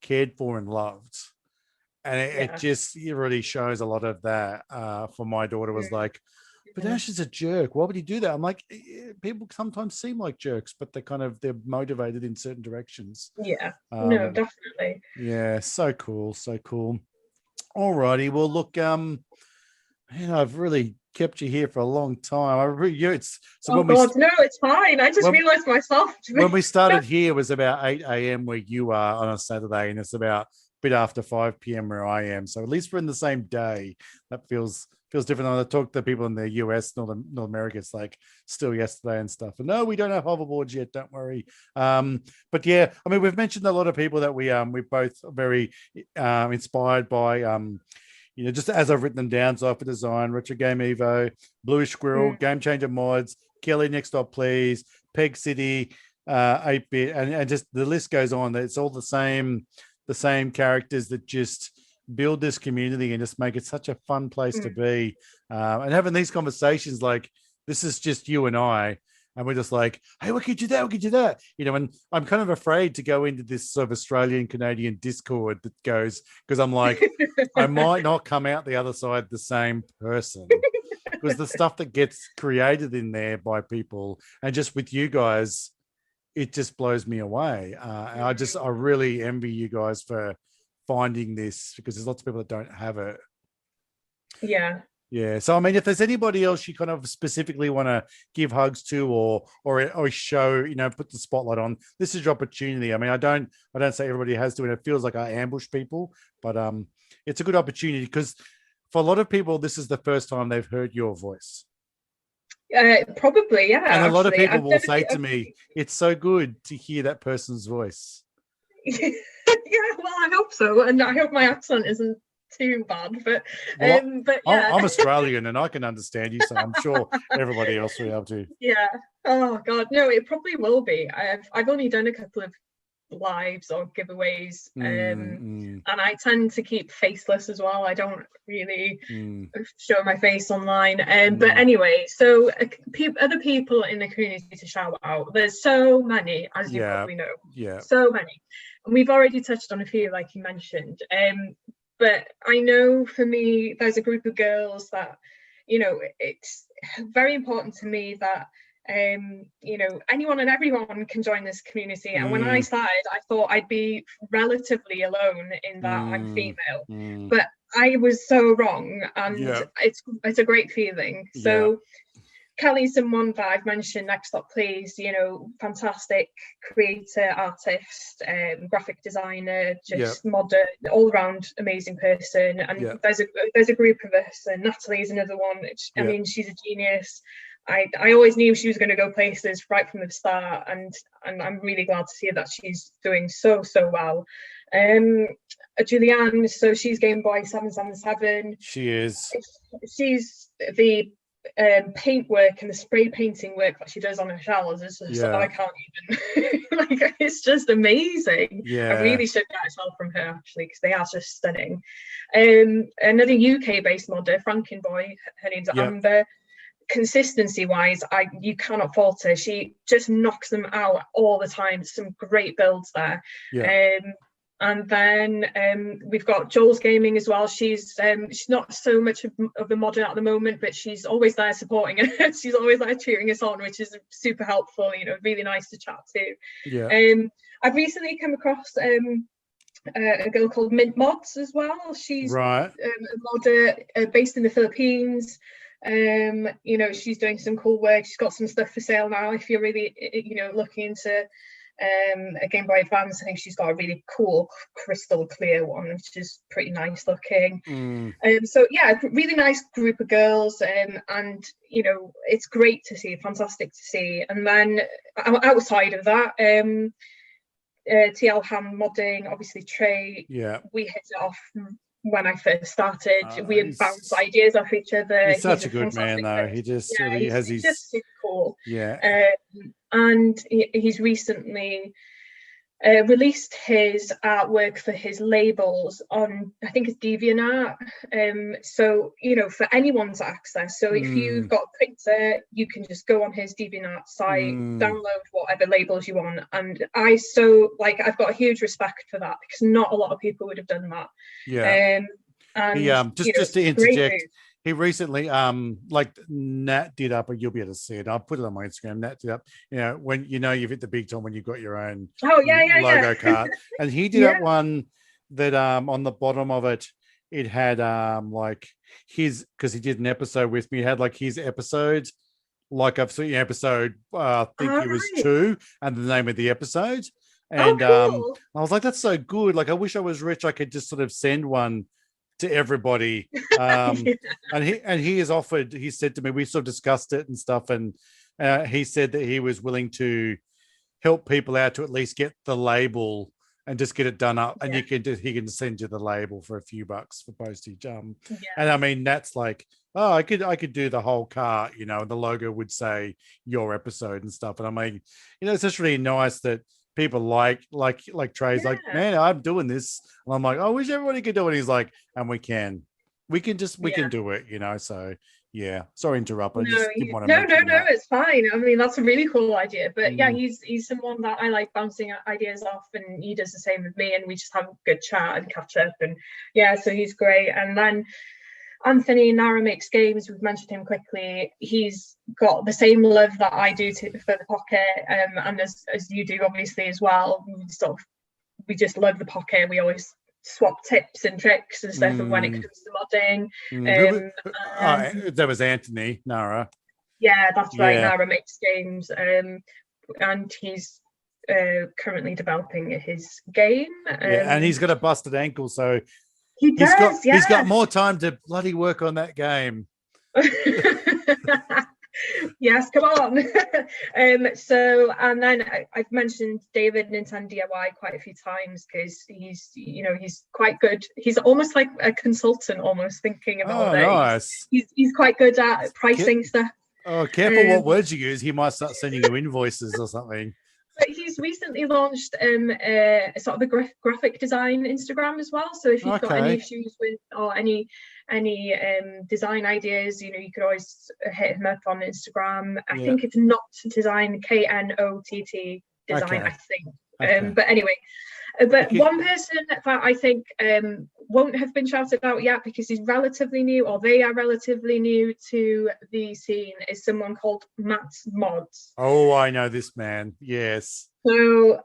cared for and loved. And it really shows a lot of that. For my daughter was like, but Ash is a jerk. Why would he do that? I'm like, people sometimes seem like jerks, but they're motivated in certain directions. Yeah, no, definitely. Yeah, so cool, so cool. All righty. Well, look, I've really kept you here for a long time. It's fine. I just realized myself. When we started here, it was about 8 a.m. where you are on a Saturday, and it's about a bit after 5 p.m. where I am. So at least we're in the same day. That feels different. When I talk to people in the US, North America, it's like still yesterday and stuff. And no, we don't have hoverboards yet. Don't worry. But yeah, I mean, we've mentioned a lot of people that we're both very inspired by. Just as I've written them down, Zypher Design, Retro Game Evo, Bluish Squirrel, Game Changer Mods, Kelly Next Stop Please, Peg City, 8-Bit, and just the list goes on. It's all the same characters that just build this community and just make it such a fun place to be. And having these conversations, like, this is just you and I, and we're just like, hey, what could you do that? What could you do that? And I'm kind of afraid to go into this sort of Australian Canadian Discord that goes, because I'm like, I might not come out the other side the same person, because the stuff that gets created in there by people, and just with you guys, it just blows me away. And I really envy you guys for finding this, because there's lots of people that don't have it. Yeah. So I mean, if there's anybody else you kind of specifically want to give hugs to, or show, put the spotlight on, this is your opportunity. I mean, I don't say everybody has to, and it feels like I ambush people, but it's a good opportunity, because for a lot of people, this is the first time they've heard your voice. Probably, yeah. And a lot of people will say to me, it's so good to hear that person's voice. Yeah, well, I hope so, and I hope my accent isn't too bad, but well, but yeah. I'm Australian and I can understand you, so I'm sure everybody else will be able to. Yeah. Oh God, no, it probably will be. I've only done a couple of lives or giveaways, and I tend to keep faceless as well. I don't really show my face online. But anyway, so other people in the community to shout out. There's so many, as you probably know. Yeah. So many. And we've already touched on a few, like you mentioned. But I know for me, there's a group of girls that, you know, it's very important to me that you know, anyone and everyone can join this community. And when I started, I thought I'd be relatively alone in that I'm female, but I was so wrong, and it's a great feeling. So Kelly's someone that I've mentioned, Next Up Please, you know, fantastic creator, artist, graphic designer, just modern, all around amazing person. And there's a group of us, and Natalie's another one. I mean, she's a genius. I always knew she was going to go places right from the start, and I'm really glad to see that she's doing so well. Julianne, so she's Gameboy 777. She is. She's the paintwork and the spray painting work that she does on her shells is just, I can't even like, it's just amazing. I really should get a shell from her actually, because they are just stunning. Another UK based modder, Frankenboy, her name's Amber. Consistency wise, you cannot fault her. She just knocks them out all the time. Some great builds there. And then we've got Joel's Gaming as well. She's not so much of a modern at the moment, but she's always there supporting us. She's always there cheering us on, which is super helpful, you know, really nice to chat to. I've recently come across a girl called Mint Mods as well. She's a modder based in the Philippines. You know, she's doing some cool work. She's got some stuff for sale now if you're really, you know, looking into a Game Boy Advance. I think she's got a really cool crystal clear one, which is pretty nice looking. So yeah, really nice group of girls, and you know, it's great to see, fantastic to see. And then outside of that, TL Ham Modding, obviously Trey, we hit it off when I first started. We had bounced ideas off each other. He's such a good man, though. He just he's just super cool. And he's recently released his artwork for his labels on, I think it's DeviantArt. So, you know, for anyone to access. So if you've got a printer, you can just go on his DeviantArt site, download whatever labels you want. And I've got a huge respect for that, because not a lot of people would have done that. And just to interject, he recently like Nat did up, or you'll be able to see it, I'll put it on my Instagram. Nat did up, you know, when you know you've hit the big time when you've got your own logo card. And he did up one that on the bottom of it had like his, because he did an episode with me, had like his episode, like I've seen episode I think it was 2 and the name of the episode. And cool. I was like, that's so good. Like, I wish I was rich. I could just sort of send one to everybody. And he has offered, he said to me, we sort of discussed it and stuff. And he said that he was willing to help people out to at least get the label and just get it done up. And he can send you the label for a few bucks for postage. And I mean, that's like, oh, I could do the whole car, you know, and the logo would say your episode and stuff. And I mean, you know, it's just really nice that people like Trey's like, man, I'm doing this. And I'm like, I wish everybody could do it. He's like, and we can do it, you know? So yeah, sorry to interrupt. I just didn't want to no, it's fine. I mean, that's a really cool idea. But yeah, he's someone that I like bouncing ideas off, and he does the same with me, and we just have a good chat and catch up. And yeah, so he's great. And then Anthony Nara Makes Games, we've mentioned him quickly. He's got the same love that I do for the Pocket, and as you do obviously as well. We just love the Pocket. We always swap tips and tricks and stuff when it comes to modding. That was Anthony Nara. Yeah, that's right. Nara Makes Games, and he's currently developing his game. And he's got a busted ankle, so he's got more time to bloody work on that game. Yes, come on. So, and then I've mentioned David Nintendo DIY quite a few times because he's quite good. He's almost like a consultant, almost thinking about it. Nice. He's quite good at pricing stuff. Oh, careful what words you use. He might start sending you invoices or something. But he's recently launched sort of a graphic design Instagram as well. So if you've got any issues with or any design ideas, you could always hit him up on Instagram. I think it's Not Design, KNOTT Design, I think. But anyway, one person that I think won't have been shouted out yet because he's relatively new, or they are relatively new to the scene, is someone called Matt Mods. Oh, I know this man. Yes. So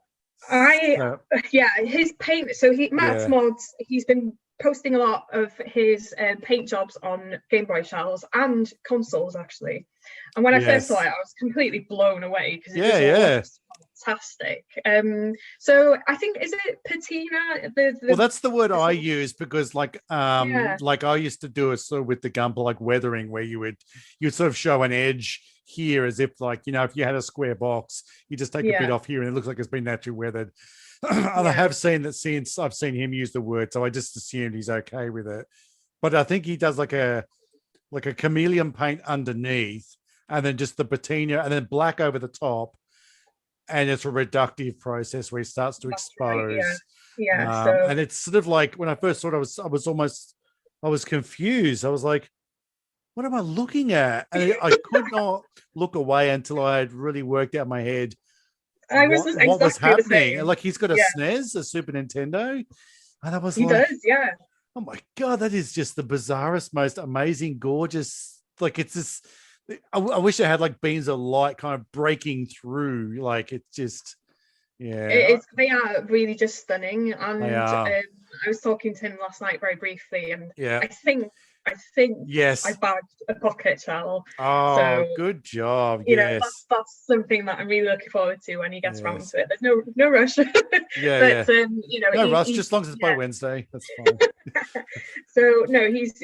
his paint. So Matt Mods. He's been posting a lot of his paint jobs on Game Boy shells and consoles actually. And when I first saw it, I was completely blown away because it was fantastic. So I think, is it patina? Well, that's the word I use because like I used to do it sort of with the gun, like weathering, where you'd sort of show an edge here as if like, if you had a square box, you just take a bit off here and it looks like it's been naturally weathered. And I have seen that since I've seen him use the word, so I just assumed he's okay with it. But I think he does like a chameleon paint underneath and then just the patina and then black over the top. And it's a reductive process where he starts to expose. Right, and it's sort of like when I first saw it, I was confused. I was like, what am I looking at? And I could not look away until I had really worked out in my head what was happening. Like he's got a SNES, a Super Nintendo. And I was oh my God, that is just the bizarrest, most amazing, gorgeous. Like it's this. I wish it had like beams of light kind of breaking through. Like it's just, they are really just stunning. And I was talking to him last night very briefly, and I think I bagged a pocket shell. Oh, so, good job. That's something that I'm really looking forward to when he gets around to it. There's no rush. No rush, just as long as it's by Wednesday. That's fine. So no, he's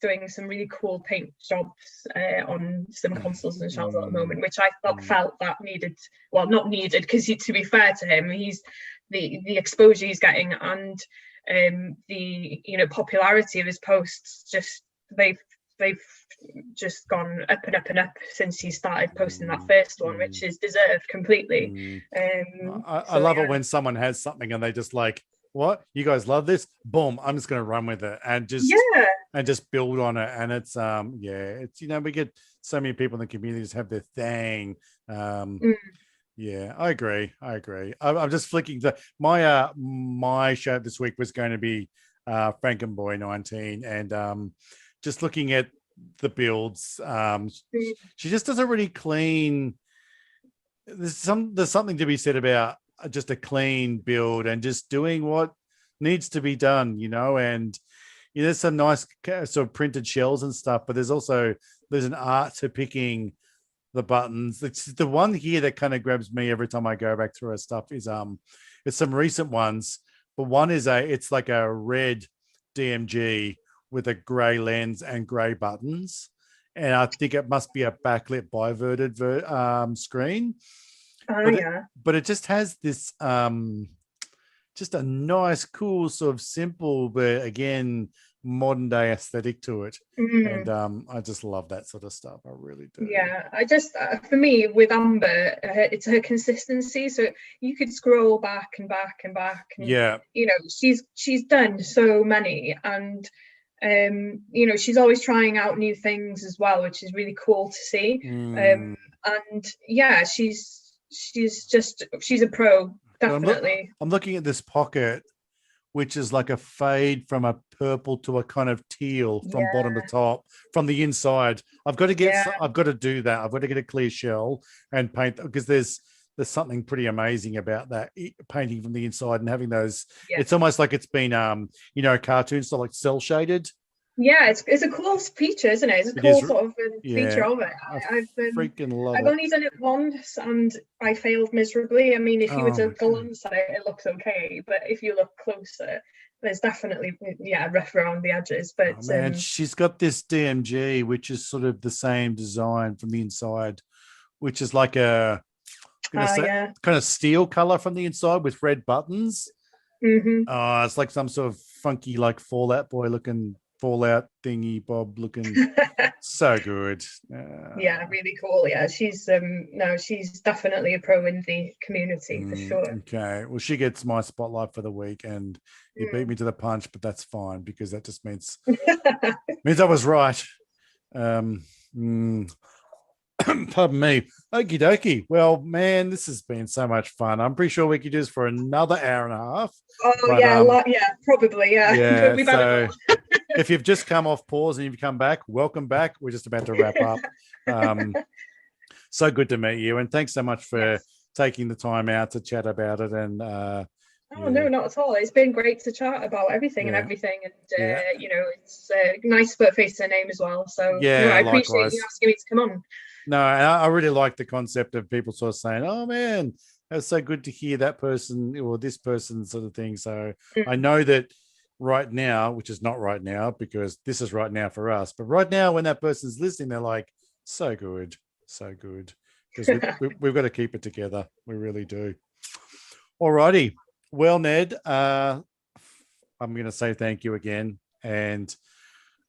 doing some really cool paint jobs on some consoles and shells at the moment, which I felt that needed. Well, not needed, because to be fair to him, he's the exposure he's getting and the popularity of his posts, just they've just gone up and up and up since he started posting that first one, which is deserved completely. I love it when someone has something and they just like, what, you guys love this, boom, I'm just going to run with it and just build on it. And it's it's we get so many people in the community just have their thing. Yeah, I agree. I'm just flicking my show this week was going to be Frankenboy 19, and just looking at the builds, she just does a really clean. There's something to be said about just a clean build and just doing what needs to be done, and there's some nice sort of printed shells and stuff, but there's an art to picking the buttons. It's the one here that kind of grabs me every time I go back through her stuff is it's some recent ones, but one is it's like a red DMG with a gray lens and gray buttons, and I think it must be a backlit biverted screen. But it just has this just a nice, cool, sort of simple, but again, modern day aesthetic to it. And I just love that sort of stuff. I really do. I just for me with Amber, it's her consistency. So you could scroll back and back and back, and, she's done so many, and she's always trying out new things as well, which is really cool to see. And she's a pro, definitely. I'm looking at this pocket, which is like a fade from a purple to a kind of teal from bottom to top from the inside. I've got to do that. I've got to get a clear shell and paint, because there's something pretty amazing about that painting from the inside and having those. It's almost like it's been cartoons, so like cell shaded. Yeah, it's a cool feature, isn't it? It's a cool sort of feature of it. Freaking love I've only done it once and I failed miserably. I mean, if you were to glance at it, it looks okay, but if you look closer, there's definitely rough around the edges. But man, she's got this DMG, which is sort of the same design from the inside, which is like a kind of steel color from the inside with red buttons. It's like some sort of funky, like Fallout Boy looking Fallout thingy bob looking. So good. Yeah, really cool. Yeah, she's she's definitely a pro in the community for sure. Okay, well, she gets my spotlight for the week, and you beat me to the punch, but that's fine because that just means I was right. Pardon me. Okie dokie. Well, man, this has been so much fun. I'm pretty sure we could do this for another hour and a half. Oh, but, probably. Yeah. So if you've just come off pause and you've come back, welcome back. We're just about to wrap up. So good to meet you. And thanks so much for taking the time out to chat about it. And no, not at all. It's been great to chat about everything and everything. And, it's nice to put a face to a name as well. So I appreciate you asking me to come on. No, I really like the concept of people sort of saying, oh, man, it's so good to hear that person or this person sort of thing. So I know that right now, which is not right now because this is right now for us, but right now when that person's listening, they're like, so good, because we've got to keep it together. We really do. All righty. Well, Ned, I'm going to say thank you again. And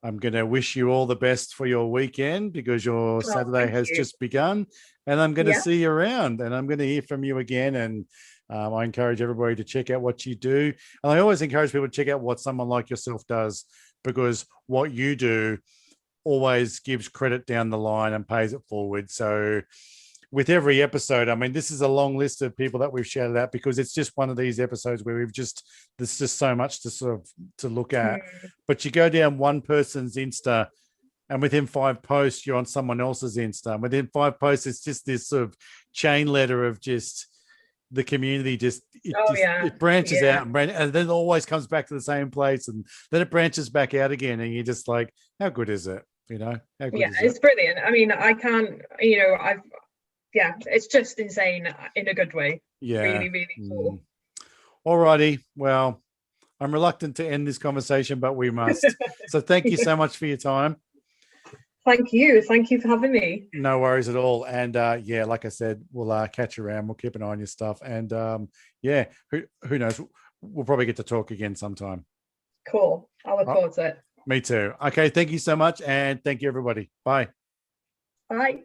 I'm going to wish you all the best for your weekend because your Saturday has just begun. And I'm going to see you around and I'm going to hear from you again. And I encourage everybody to check out what you do. And I always encourage people to check out what someone like yourself does, because what you do always gives credit down the line and pays it forward. So with every episode, I mean, this is a long list of people that we've shouted out because it's just one of these episodes where there's just so much to look at. But you go down one person's Insta and within 5 posts, you're on someone else's Insta. And within 5 posts, it's just this sort of chain letter of just the community it branches out and then it always comes back to the same place and then it branches back out again. And you're just like, how good is it? It's brilliant. I mean, I can't, it's just insane in a good way. Really, really cool. All righty. Well, I'm reluctant to end this conversation, but we must. So thank you so much for your time. Thank you. Thank you for having me. No worries at all. And like I said, we'll catch you around. We'll keep an eye on your stuff. And who knows? We'll probably get to talk again sometime. Cool. I look forward to it. Me too. Okay. Thank you so much. And thank you, everybody. Bye. Bye.